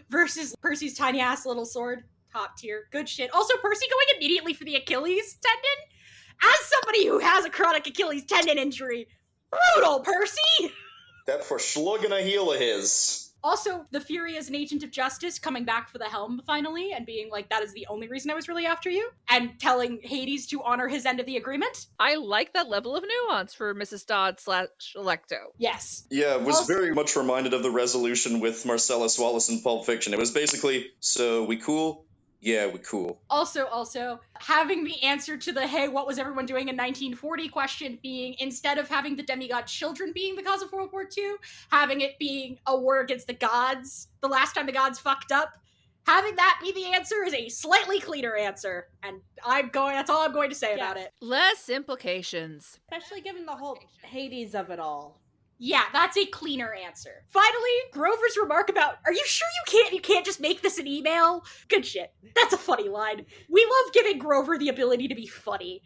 versus Percy's tiny-ass little sword. Top tier. Good shit. Also, Percy going immediately for the Achilles tendon? As somebody who has a chronic Achilles tendon injury, brutal, Percy! That for slugging a heel of his. Also, the Fury as an agent of justice coming back for the helm finally and being like, that is the only reason I was really after you, and telling Hades to honor his end of the agreement. I like that level of nuance for Mrs. Dodd/Electo. Yes. Yeah, it was very much reminded of the resolution with Marcellus Wallace in Pulp Fiction. It was basically, so we cool? Yeah, we cool. Also, having the answer to the, hey, what was everyone doing in 1940 question being, instead of having the demigod children being the cause of World War II, having it being a war against the gods, the last time the gods fucked up, having that be the answer is a slightly cleaner answer. And that's all I'm going to say about it. Less implications. Especially given the whole Hades of it all. Yeah, that's a cleaner answer. Finally, Grover's remark about, are you sure you can't just make this an email? Good shit. That's a funny line. We love giving Grover the ability to be funny.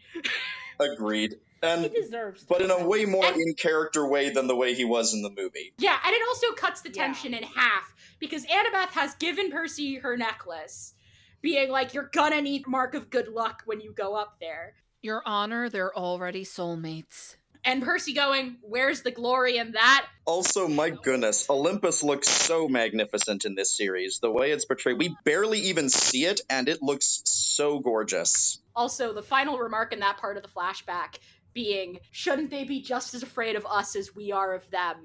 Agreed. And, he deserves but in a way more in-character way than the way he was in the movie. Yeah, and it also cuts the tension in half, because Annabeth has given Percy her necklace, being like, you're gonna need Mark of Good Luck when you go up there. Your Honor, they're already soulmates. And Percy going, where's the glory in that? Also, my goodness, Olympus looks so magnificent in this series. The way it's portrayed, we barely even see it, and it looks so gorgeous. Also, the final remark in that part of the flashback being, shouldn't they be just as afraid of us as we are of them?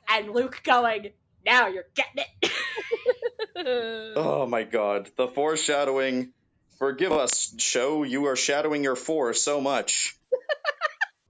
And Luke going, now you're getting it. Oh my god, the foreshadowing. Forgive us, show, you are shadowing your four so much.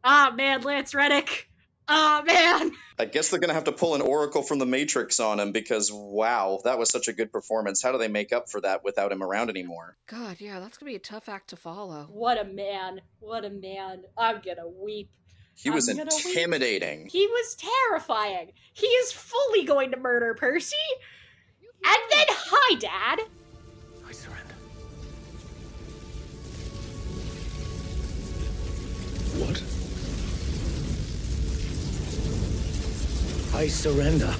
Ah, man, Lance Reddick. Ah, man. I guess they're going to have to pull an Oracle from the Matrix on him because, wow, that was such a good performance. How do they make up for that without him around anymore? God, yeah, that's going to be a tough act to follow. What a man. What a man. I'm going to weep. He was intimidating. Weep. He was terrifying. He is fully going to murder Percy. And then, hi, Dad. I surrender. What? I surrender.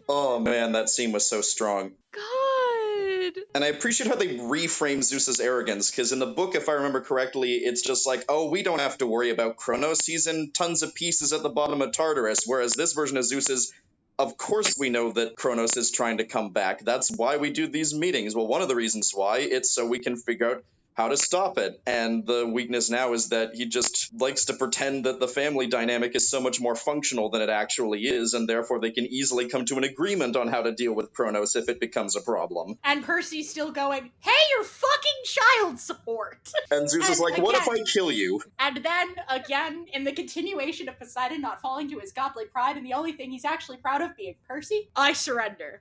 Oh man, that scene was so strong. God! And I appreciate how they reframe Zeus's arrogance, because in the book, if I remember correctly, it's just like, oh, we don't have to worry about Kronos, he's in tons of pieces at the bottom of Tartarus, whereas this version of Zeus is, of course we know that Kronos is trying to come back, that's why we do these meetings. Well, one of the reasons why, it's so we can figure out how to stop it. And the weakness now is that he just likes to pretend that the family dynamic is so much more functional than it actually is, and therefore they can easily come to an agreement on how to deal with Kronos if it becomes a problem. And Percy's still going, hey, you're fucking child support! And Zeus is like, what if I kill you? And then, again, in the continuation of Poseidon not falling to his godly pride, and the only thing he's actually proud of being Percy, I surrender.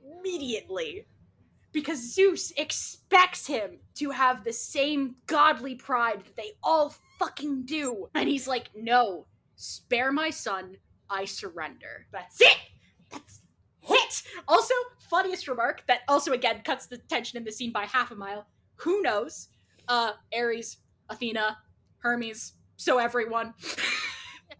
Immediately. Because Zeus expects him to have the same godly pride that they all fucking do. And he's like, no, spare my son, I surrender. That's it! That's it! Also, funniest remark that also, again, cuts the tension in the scene by half a mile. Who knows? Ares, Athena, Hermes, so everyone.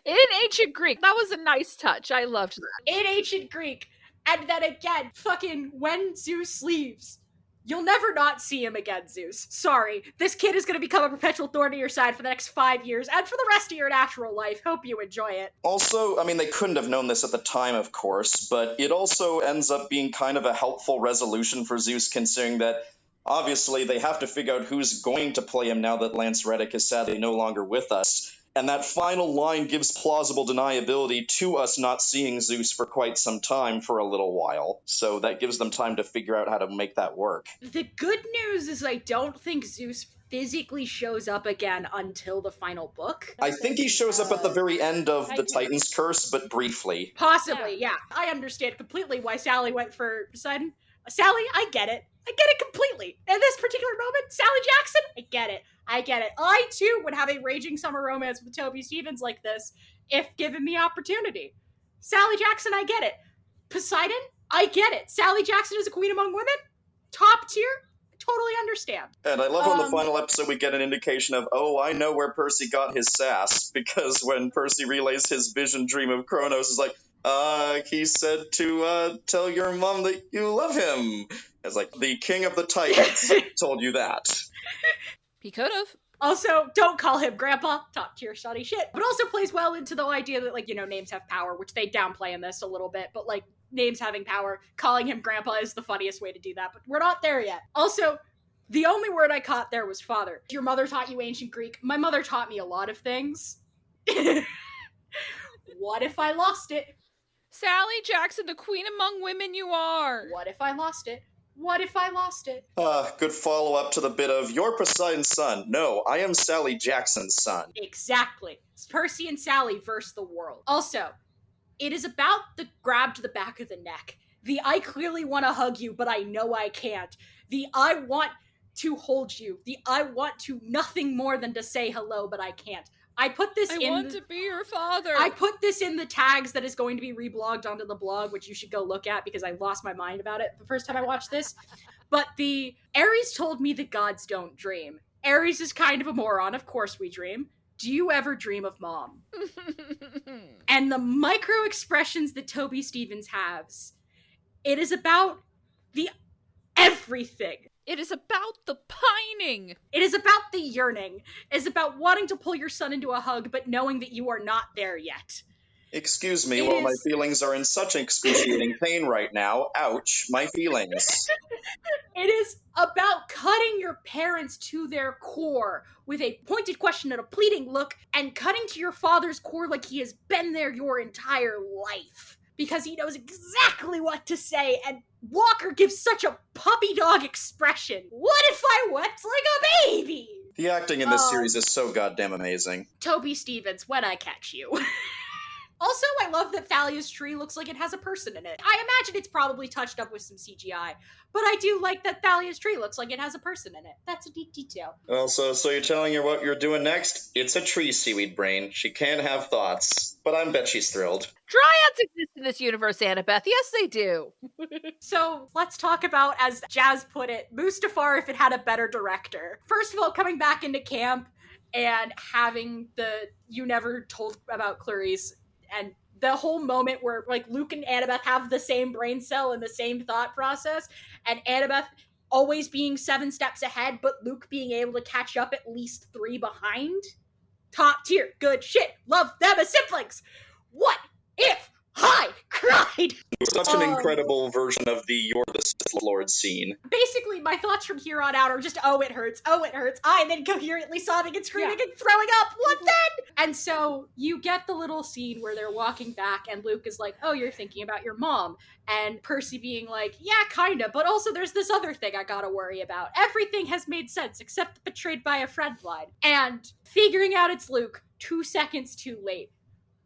In ancient Greek, that was a nice touch. I loved that. In ancient Greek. And then again, fucking when Zeus leaves, you'll never not see him again, Zeus. Sorry. This kid is going to become a perpetual thorn to your side for the next 5 years and for the rest of your natural life. Hope you enjoy it. Also, I mean, they couldn't have known this at the time, of course, but it also ends up being kind of a helpful resolution for Zeus, considering that obviously they have to figure out who's going to play him now that Lance Reddick is sadly no longer with us. And that final line gives plausible deniability to us not seeing Zeus for quite some time for a little while. So that gives them time to figure out how to make that work. The good news is I don't think Zeus physically shows up again until the final book. I think he shows up at the very end of the Titan's Curse, but briefly. Possibly, yeah. I understand completely why Sally went for Poseidon. Sally, I get it. I get it completely. In this particular moment, Sally Jackson, I get it. I get it. I, too, would have a raging summer romance with Toby Stevens like this if given the opportunity. Sally Jackson, I get it. Poseidon, I get it. Sally Jackson is a queen among women. Top tier. Totally understand. And I love on the final episode we get an indication of, oh, I know where Percy got his sass, because when Percy relays his vision dream of Kronos, is like, he said to tell your mom that you love him. It's like, the king of the Titans told you that. He could have. Also, don't call him grandpa, top tier shoddy shit. But also plays well into the idea that, like, names have power, which they downplay in this a little bit, but, like, names having power, calling him grandpa is the funniest way to do that, but we're not there yet. Also, the only word I caught there was father. Your mother taught you ancient Greek. My mother taught me a lot of things. What if I lost it? Sally Jackson, the queen among women you are. What if I lost it? What if I lost it? Good follow-up to the bit of, you're Poseidon's son. No, I am Sally Jackson's son. Exactly. It's Percy and Sally versus the world. Also, it is about the grab to the back of the neck. The I clearly want to hug you, but I know I can't. The I want to hold you. The I want to nothing more than to say hello, but I can't. I put this I want to be your father. I put this in the tags that is going to be reblogged onto the blog, which you should go look at because I lost my mind about it the first time I watched this. But the Ares told me the gods don't dream. Ares is kind of a moron. Of course we dream. Do you ever dream of mom? And the micro expressions that Toby Stevens has, it is about the everything. It is about the pining. It is about the yearning. It is about wanting to pull your son into a hug, but knowing that you are not there yet. Excuse me, while my feelings are in such excruciating pain right now. Ouch, my feelings. It is about cutting your parents to their core with a pointed question and a pleading look, and cutting to your father's core like he has been there your entire life. Because he knows exactly what to say, and Walker gives such a puppy dog expression. What if I wept like a baby? The acting in this series is so goddamn amazing. Toby Stevens, when I catch you. Also, I love that Thalia's tree looks like it has a person in it. I imagine it's probably touched up with some CGI, but I do like that Thalia's tree looks like it has a person in it. That's a neat detail. Well, so you're telling her what you're doing next? It's a tree seaweed brain. She can have thoughts, but I bet she's thrilled. Dryads exist in this universe, Annabeth. Yes, they do. So let's talk about, as Jazz put it, Mustafar if it had a better director. First of all, coming back into camp and having the you never told about Clarice, and the whole moment where, like, Luke and Annabeth have the same brain cell and the same thought process, and Annabeth always being 7 steps ahead, but Luke being able to catch up at least 3 behind. Top tier, good shit. Love them as siblings. What if I cried? Such an incredible version of the "You're the Sith Lord" scene. Basically, my thoughts from here on out are just, oh, it hurts, I then coherently sobbing and screaming and throwing up, what then? And so you get the little scene where they're walking back and Luke is like, oh, you're thinking about your mom. And Percy being like, yeah, kinda, but also there's this other thing I gotta worry about. Everything has made sense except the betrayed by a friend line. And figuring out it's Luke 2 seconds too late.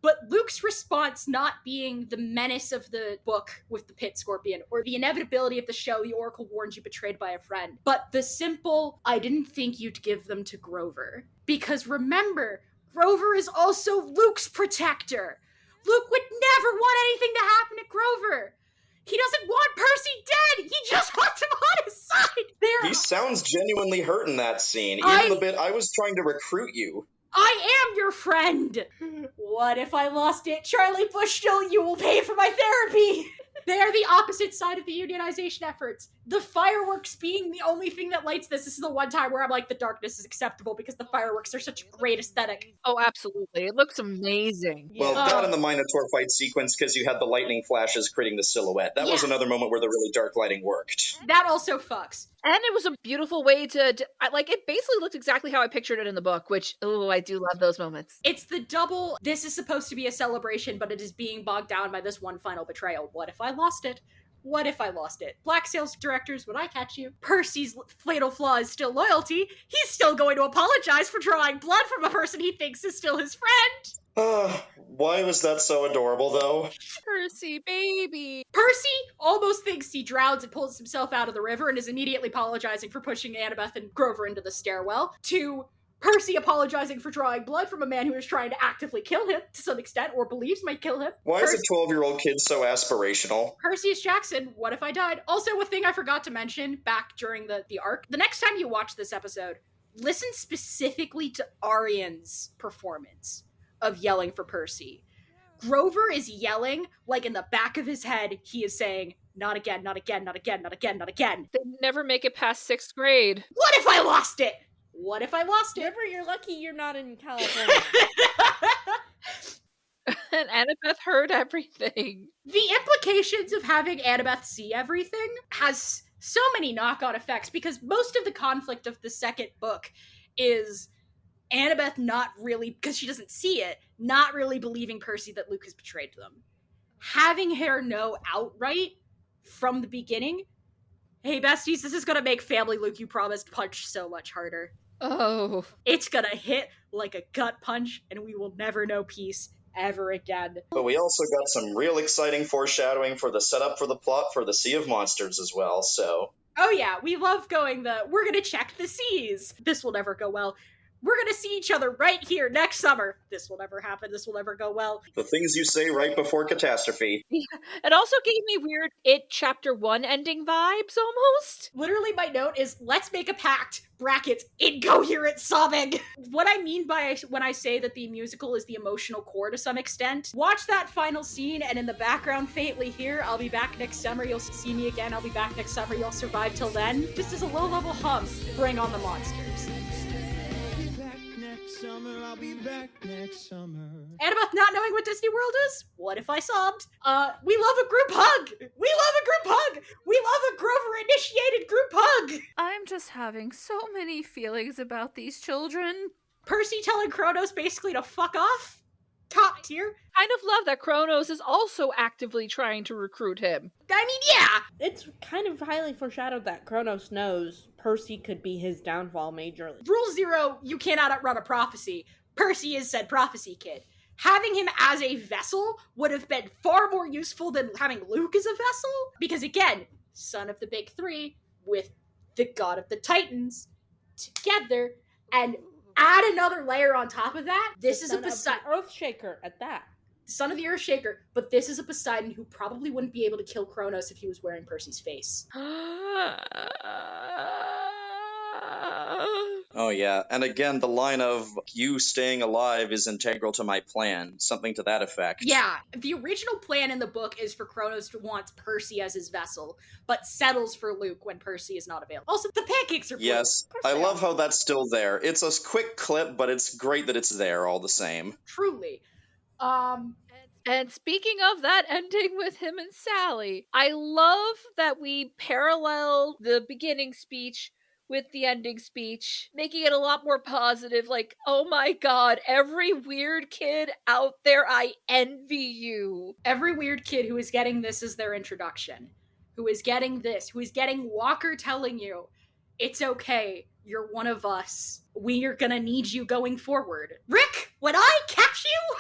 But Luke's response not being the menace of the book with the pit scorpion, or the inevitability of the show, the Oracle warns you betrayed by a friend, but the simple, I didn't think you'd give them to Grover. Because remember, Grover is also Luke's protector. Luke would never want anything to happen to Grover. He doesn't want Percy dead! He just wants him on his side! He sounds genuinely hurt in that scene. Even the bit, I was trying to recruit you. I am your friend! What if I lost it? Charlie Bushell, you will pay for my therapy! They are the opposite side of the unionization efforts. The fireworks being the only thing that lights this. This is the one time where I'm like, the darkness is acceptable because the fireworks are such a great aesthetic. Oh, absolutely. It looks amazing. Well, that and the Minotaur fight sequence, because you had the lightning flashes creating the silhouette. That was another moment where the really dark lighting worked. That also fucks. And it was a beautiful way to like, it basically looked exactly how I pictured it in the book, which, oh, I do love those moments. It's the double, this is supposed to be a celebration, but it is being bogged down by this one final betrayal. What if I lost it? What if I lost it? Black Sails directors, would I catch you? Percy's fatal flaw is still loyalty. He's still going to apologize for drawing blood from a person he thinks is still his friend. Why was that so adorable, though? Percy, baby. Percy almost thinks he drowns and pulls himself out of the river and is immediately apologizing for pushing Annabeth and Grover into the stairwell, to Percy apologizing for drawing blood from a man who is trying to actively kill him, to some extent, or believes might kill him. Why is a 12-year-old kid so aspirational? Perseus Jackson, what if I died? Also, a thing I forgot to mention back during the arc, the next time you watch this episode, listen specifically to Arian's performance of yelling for Percy. Grover is yelling like in the back of his head he is saying, not again, not again, not again, not again, not again. They never make it past 6th grade. What if I lost it? What if I lost it? River, you're lucky you're not in California. And Annabeth heard everything. The implications of having Annabeth see everything has so many knock-on effects, because most of the conflict of the second book is Annabeth not really, because she doesn't see it, not really believing Percy that Luke has betrayed them. Having her know outright from the beginning, hey besties, this is gonna make Family Luke You Promised punch so much harder. Oh. It's gonna hit like a gut punch, and we will never know peace ever again. But we also got some real exciting foreshadowing for the setup for the plot for the Sea of Monsters as well, so... Oh yeah, we love going we're gonna check the seas. This will never go well. We're gonna see each other right here next summer. This will never happen. This will never go well. The things you say right before catastrophe. Yeah. It also gave me weird It Chapter 1 ending vibes, almost. Literally, my note is, let's make a pact, brackets, incoherent sobbing. What I mean by when I say that the musical is the emotional core to some extent, watch that final scene, and in the background, faintly here, I'll be back next summer, you'll see me again, I'll be back next summer, you'll survive till then. Just as a low-level hum, bring on the monsters. Summer, I'll be back next summer. Annabeth not knowing what Disney World is? What if I sobbed? We love a group hug! We love a group hug! We love a Grover-initiated group hug! I'm just having so many feelings about these children. Percy telling Kronos basically to fuck off? Top tier. Kind of love that Kronos is also actively trying to recruit him. I mean, yeah! It's kind of highly foreshadowed that Kronos knows Percy could be his downfall majorly. Rule 0, you cannot outrun a prophecy. Percy is said prophecy kid. Having him as a vessel would have been far more useful than having Luke as a vessel, because again, son of the big three with the god of the Titans together, and add another layer on top of that. This is a Poseidon Earthshaker at that. Son of the Earthshaker, but this is a Poseidon who probably wouldn't be able to kill Kronos if he was wearing Percy's face. Oh yeah, and again, the line of, you staying alive is integral to my plan, something to that effect. Yeah, the original plan in the book is for Kronos to want Percy as his vessel, but settles for Luke when Percy is not available. Also, the pancakes are blue. Yes, I love how that's still there. It's a quick clip, but it's great that it's there all the same. Truly. And speaking of that ending with him and Sally, I love that we parallel the beginning speech with the ending speech, making it a lot more positive. Like, oh my god, every weird kid out there, I envy you. Every weird kid who is getting this as their introduction, who is getting this, who is getting Walker telling you, it's okay, you're one of us. We are gonna need you going forward. Rick, when I catch you...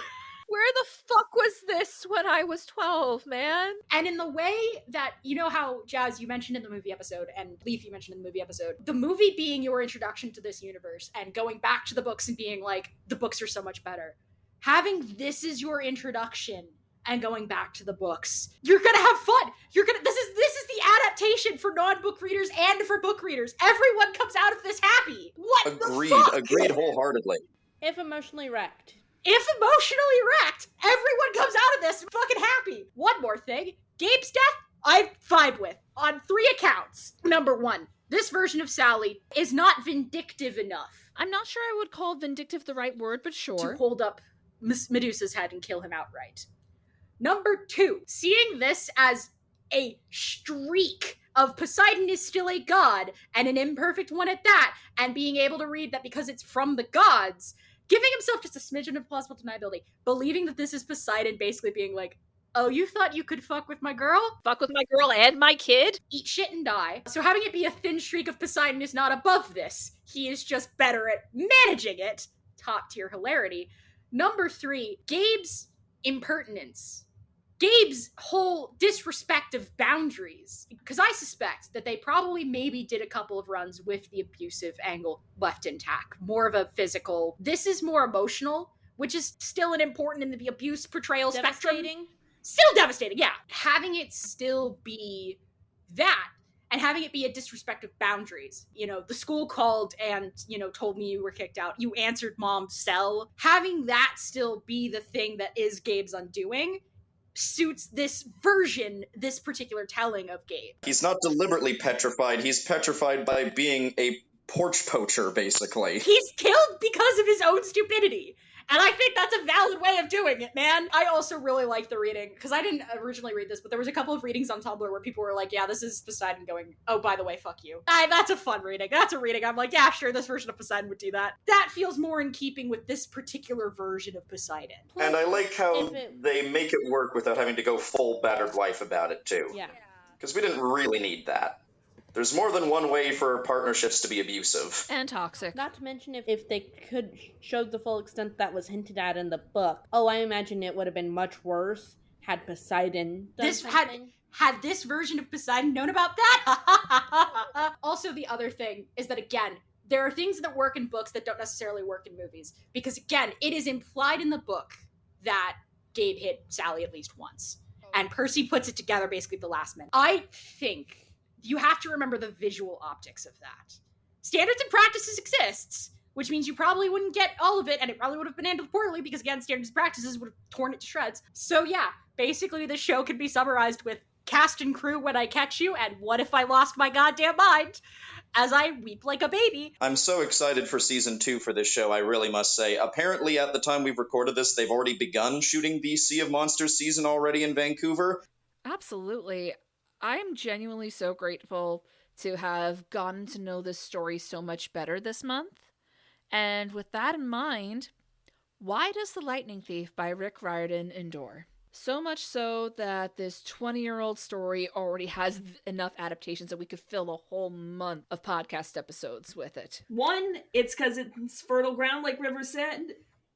Where the fuck was this when I was 12, man? And in the way that, you know how, Jazz, you mentioned in the movie episode, and Leif, you mentioned in the movie episode, the movie being your introduction to this universe, and going back to the books and being like, the books are so much better. Having this is your introduction, and going back to the books, you're gonna have fun. This is the adaptation for non-book readers and for book readers. Everyone comes out of this happy. What Agreed, the fuck? agreed wholesomely. If emotionally wrecked. If emotionally wrecked, everyone comes out of this fucking happy. One more thing, Gabe's death, I vibe with on 3 accounts. Number 1, this version of Sally is not vindictive enough. I'm not sure I would call vindictive the right word, but sure. To hold up Medusa's head and kill him outright. Number 2, seeing this as a streak of Poseidon is still a god, and an imperfect one at that, and being able to read that because it's from the gods, giving himself just a smidgen of plausible deniability, believing that this is Poseidon basically being like, oh, you thought you could fuck with my girl? Fuck with my girl and my kid? Eat shit and die. So having it be a thin streak of Poseidon is not above this. He is just better at managing it. Top tier hilarity. Number 3, Gabe's impertinence. Gabe's whole disrespect of boundaries. Because I suspect that they probably maybe did a couple of runs with the abusive angle left intact. More of a physical. This is more emotional, which is still an important in the abuse portrayal spectrum. Still devastating, yeah. Having it still be that, and having it be a disrespect of boundaries. You know, the school called and, told me you were kicked out. You answered mom's cell. Having that still be the thing that is Gabe's undoing suits this version, this particular telling of Gabe. He's not deliberately petrified. He's petrified by being a porch poacher, basically. He's killed because of his own stupidity. And I think that's a valid way of doing it, man. I also really like the reading, because I didn't originally read this, but there was a couple of readings on Tumblr where people were like, yeah, this is Poseidon going, oh, by the way, fuck you. That's a fun reading. That's a reading. I'm like, yeah, sure, this version of Poseidon would do that. That feels more in keeping with this particular version of Poseidon. And I like how they make it work without having to go full battered life about it, too. Yeah. Because we didn't really need that. There's more than one way for partnerships to be abusive. And toxic. Not to mention if they could show the full extent that was hinted at in the book. Oh, I imagine it would have been much worse had Poseidon done something. Had this version of Poseidon known about that? Also, the other thing is that, again, there are things that work in books that don't necessarily work in movies. Because, again, it is implied in the book that Gabe hit Sally at least once. And Percy puts it together basically at the last minute. I think you have to remember the visual optics of that. Standards and practices exists, which means you probably wouldn't get all of it, and it probably would have been handled poorly, because again, standards and practices would have torn it to shreds. So yeah, basically the show could be summarized with cast and crew when I catch you, and what if I lost my goddamn mind as I weep like a baby. I'm so excited for season 2 for this show, I really must say. Apparently, at the time we've recorded this, they've already begun shooting the Sea of Monsters season already in Vancouver. Absolutely. I am genuinely so grateful to have gotten to know this story so much better this month. And with that in mind, why does The Lightning Thief by Rick Riordan endure? So much so that this 20-year-old story already has enough adaptations that we could fill a whole month of podcast episodes with it. 1, it's because it's fertile ground, like River said.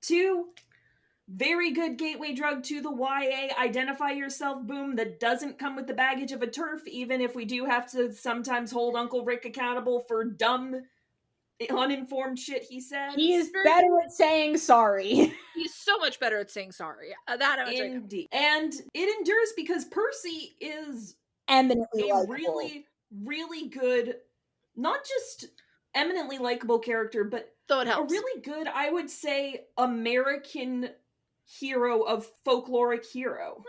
2, very good gateway drug to the YA identify yourself boom that doesn't come with the baggage of a TERF, even if we do have to sometimes hold Uncle Rick accountable for dumb, uninformed shit he says. He is better at saying sorry. He's so much better at saying sorry. That much Indeed. And it endures because Percy is eminently a really, really good, not just eminently likable character, but though it helps. A really good, I would say, American hero of folkloric hero.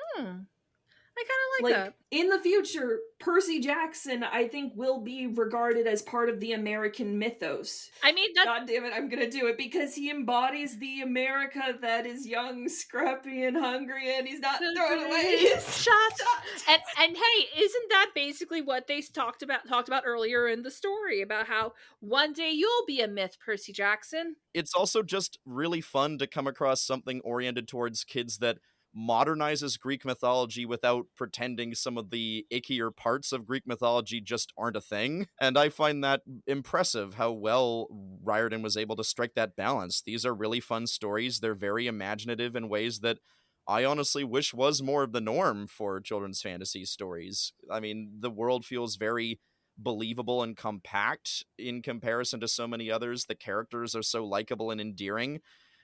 I kind of like that. In the future, Percy Jackson, I think, will be regarded as part of the American mythos. I mean, God damn it, I'm gonna do it, because he embodies the America that is young, scrappy, and hungry, and he's not thrown away. Shut up. And hey, isn't that basically what they talked about earlier in the story, about how one day you'll be a myth, Percy Jackson? It's also just really fun to come across something oriented towards kids that modernizes Greek mythology without pretending some of the ickier parts of Greek mythology just aren't a thing. And I find that impressive, how well Riordan was able to strike that balance. These are really fun stories. They're very imaginative in ways that I honestly wish was more of the norm for children's fantasy stories. I mean, the world feels very believable and compact in comparison to so many others. The characters are so likable and endearing.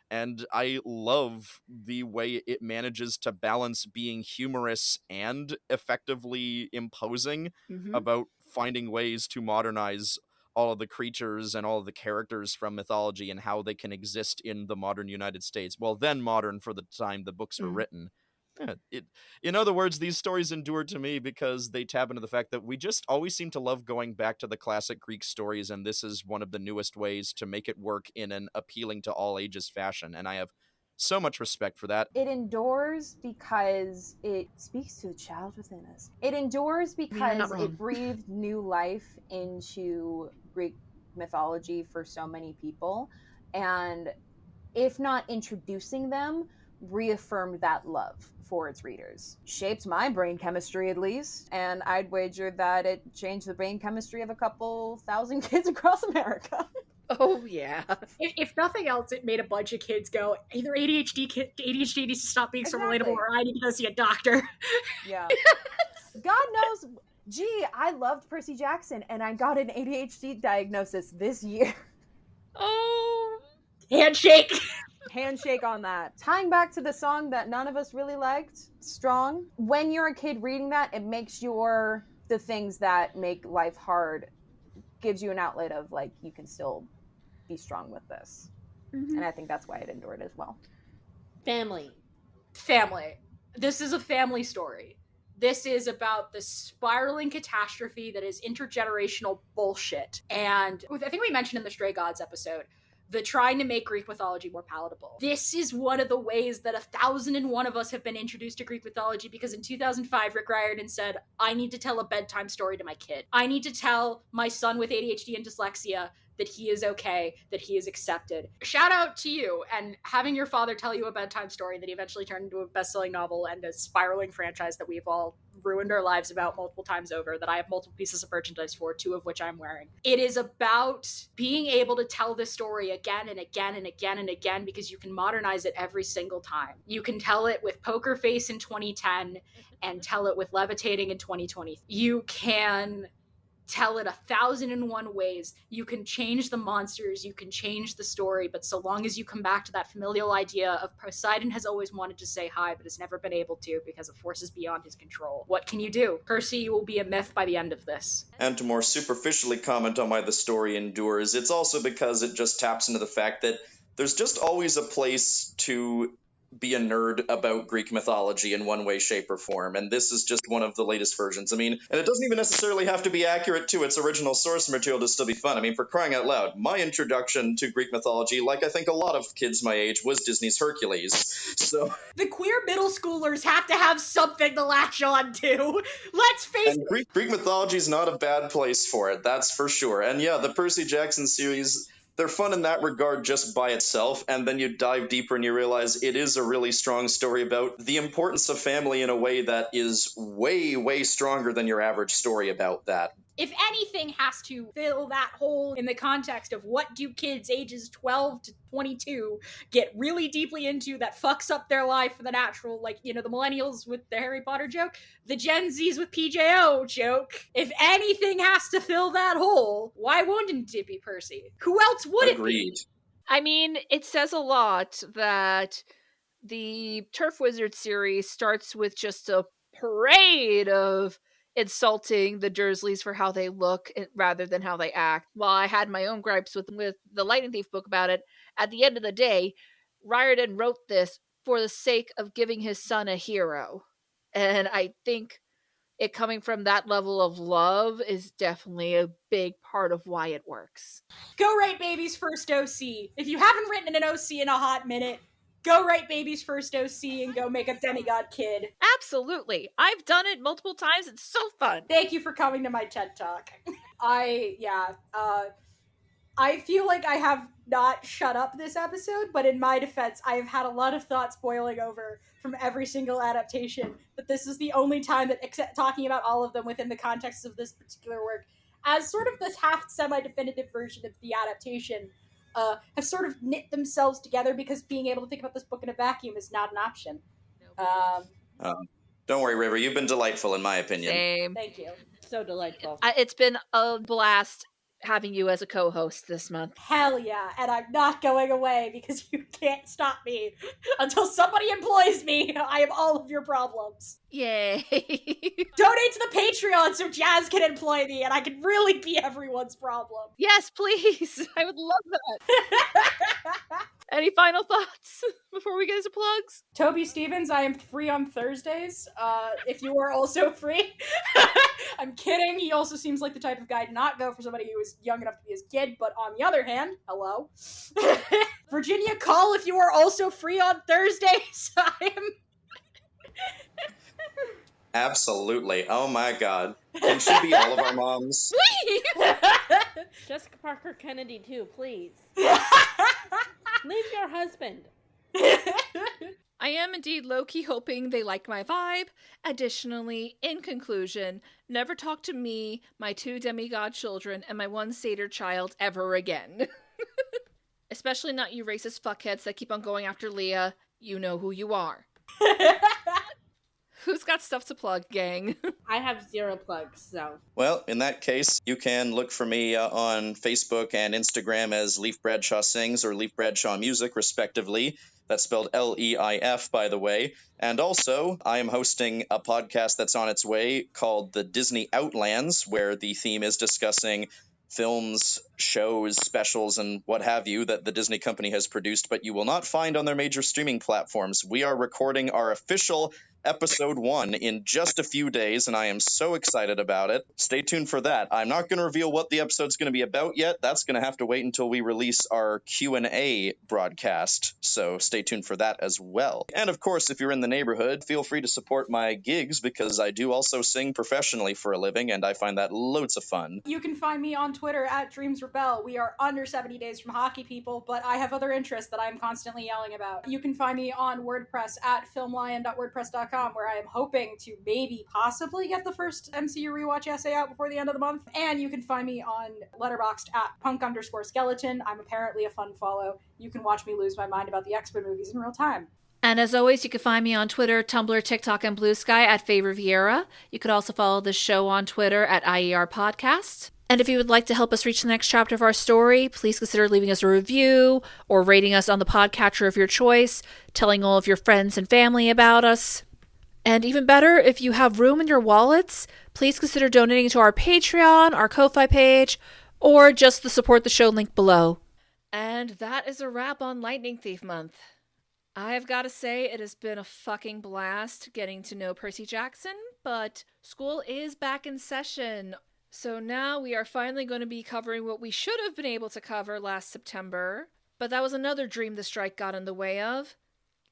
And I love the way it manages to balance being humorous and effectively imposing about finding ways to modernize all of the creatures and all of the characters from mythology and how they can exist in the modern United States. Well, then modern for the time the books were written. In other words, these stories endure to me because they tap into the fact that we just always seem to love going back to the classic Greek stories, and this is one of the newest ways to make it work in an appealing to all ages fashion, and I have so much respect for that. It endures because it speaks to the child within us. It endures because it breathed new life into Greek mythology for so many people, and if not introducing them, reaffirmed that love for its readers. Shaped my brain chemistry, at least, and I'd wager that it changed the brain chemistry of a couple thousand kids across America. Oh, yeah. If nothing else, it made a bunch of kids go, either ADHD needs to stop being so relatable, or I need to go see a doctor. Yeah. God knows, I loved Percy Jackson, and I got an ADHD diagnosis this year. Oh. Handshake! Handshake on that. Tying back to the song that none of us really liked, Strong. When you're a kid reading that, it makes the things that make life hard, gives you an outlet of, like, you can still be strong with this. And I think that's why it endured as well. Family. This is a family story. This is about the spiraling catastrophe that is intergenerational bullshit. And I think we mentioned in the Stray Gods episode, the trying to make Greek mythology more palatable. This is one of the ways that 1,001 of us have been introduced to Greek mythology, because in 2005, Rick Riordan said, I need to tell a bedtime story to my kid. I need to tell my son with ADHD and dyslexia that he is okay, that he is accepted. Shout out to you, and having your father tell you a bedtime story that he eventually turned into a best-selling novel and a spiraling franchise that we've all ruined our lives about multiple times over, that I have multiple pieces of merchandise for, 2 of which I'm wearing. It is about being able to tell this story again and again and again and again, because you can modernize it every single time. You can tell it with Poker Face in 2010 and tell it with Levitating in 2020. You can tell it 1,001 ways. You can change the monsters, you can change the story, but so long as you come back to that familial idea of Poseidon has always wanted to say hi, but has never been able to because of forces beyond his control. What can you do? Percy will be a myth by the end of this. And to more superficially comment on why the story endures, it's also because it just taps into the fact that there's just always a place to be a nerd about Greek mythology in one way, shape, or form, and this is just one of the latest versions. I mean, and it doesn't even necessarily have to be accurate to its original source material to still be fun. I mean, for crying out loud, my introduction to Greek mythology, like I think a lot of kids my age, was Disney's Hercules. So the queer middle schoolers have to have something to latch on to. Let's face it. Greek mythology is not a bad place for it, that's for sure. And yeah, the Percy Jackson series, they're fun in that regard just by itself, and then you dive deeper and you realize it is a really strong story about the importance of family in a way that is way, way stronger than your average story about that. If anything has to fill that hole in the context of what do kids ages 12 to 22 get really deeply into that fucks up their life for the natural, like, you know, the millennials with the Harry Potter joke, the Gen Zs with PJO joke. If anything has to fill that hole, why wouldn't it be Percy? Who else would it be? I mean, it says a lot that the Turf Wizard series starts with just a parade of insulting the Dursleys for how they look rather than how they act. While I had my own gripes with the Lightning Thief book about it, at the end of the day, Riordan wrote this for the sake of giving his son a hero. And I think it coming from that level of love is definitely a big part of why it works. Go write Baby's first OC. If you haven't written an OC in a hot minute, go write Baby's first OC and go make a demigod kid. Absolutely. I've done it multiple times. It's so fun. Thank you for coming to my TED Talk. I feel like I have not shut up this episode, but in my defense, I have had a lot of thoughts boiling over from every single adaptation, but this is the only time that, except talking about all of them within the context of this particular work, as sort of the half semi-definitive version of the adaptation, have sort of knit themselves together, because being able to think about this book in a vacuum is not an option. Don't worry, River. You've been delightful, in my opinion. Same. Thank you. So delightful. It's been a blast having you as a co-host this month. Hell yeah, and I'm not going away because you can't stop me until somebody employs me. I am all of your problems. Yay. Donate to the Patreon so Jazz can employ me and I can really be everyone's problem. Yes, please. I would love that. Any final thoughts before we get into plugs? Toby Stevens, I am free on Thursdays. If you are also free. I'm kidding. He also seems like the type of guy to not go for somebody who is young enough to be his kid, but on the other hand, hello. Virginia Call, if you are also free on Thursdays. I am... Absolutely. Oh my god. Can she be all of our moms? Jessica Parker Kennedy too, please. Leave your husband. I am indeed low-key hoping they like my vibe. Additionally, in conclusion, never talk to me, my 2 demigod children, and my 1 satyr child ever again. Especially not you racist fuckheads that keep on going after Leah. You know who you are. Who's got stuff to plug, gang? I have 0 plugs, so. Well, in that case, you can look for me on Facebook and Instagram as Leif Bradshaw Sings or Leif Bradshaw Music, respectively. That's spelled Leif, by the way. And also, I am hosting a podcast that's on its way called The Disney Outlands, where the theme is discussing films, shows, specials, and what have you that the Disney company has produced, but you will not find on their major streaming platforms. We are recording our official episode 1 in just a few days, and I am so excited about it. Stay tuned for that. I'm not going to reveal what the episode's going to be about yet. That's going to have to wait until we release our Q&A broadcast, so stay tuned for that as well. And of course, if you're in the neighborhood, feel free to support my gigs, because I do also sing professionally for a living, and I find that loads of fun. You can find me on Twitter at DreamsRebel. We are under 70 days from hockey, people, but I have other interests that I'm constantly yelling about. You can find me on WordPress at filmlion.wordpress.com, where I am hoping to maybe possibly get the first MCU rewatch essay out before the end of the month. And you can find me on Letterboxd at punk_skeleton. I'm apparently a fun follow. You can watch me lose my mind about the X-Men movies in real time. And as always, you can find me on Twitter, Tumblr, TikTok, and Blue Sky at Favor Vieira. You could also follow the show on Twitter at IER Podcast. And if you would like to help us reach the next chapter of our story, please consider leaving us a review or rating us on the podcatcher of your choice, telling all of your friends and family about us. And even better, if you have room in your wallets, please consider donating to our Patreon, our Ko-Fi page, or just the support the show link below. And that is a wrap on Lightning Thief Month. I've got to say, it has been a fucking blast getting to know Percy Jackson, but school is back in session. So now we are finally going to be covering what we should have been able to cover last September, but that was another dream the strike got in the way of.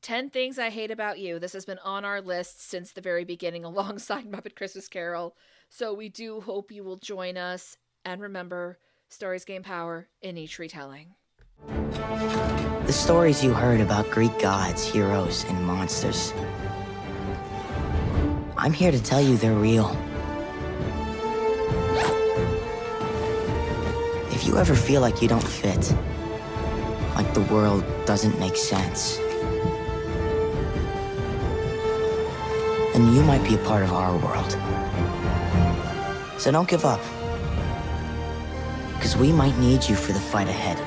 10 Things I Hate About You. This has been on our list since the very beginning alongside Muppet Christmas Carol, so we do hope you will join us. And remember, stories gain power in each retelling. The stories you heard about Greek gods, heroes, and monsters. I'm here to tell you they're real. If you ever feel like you don't fit, like the world doesn't make sense, then you might be a part of our world. So don't give up, because we might need you for the fight ahead.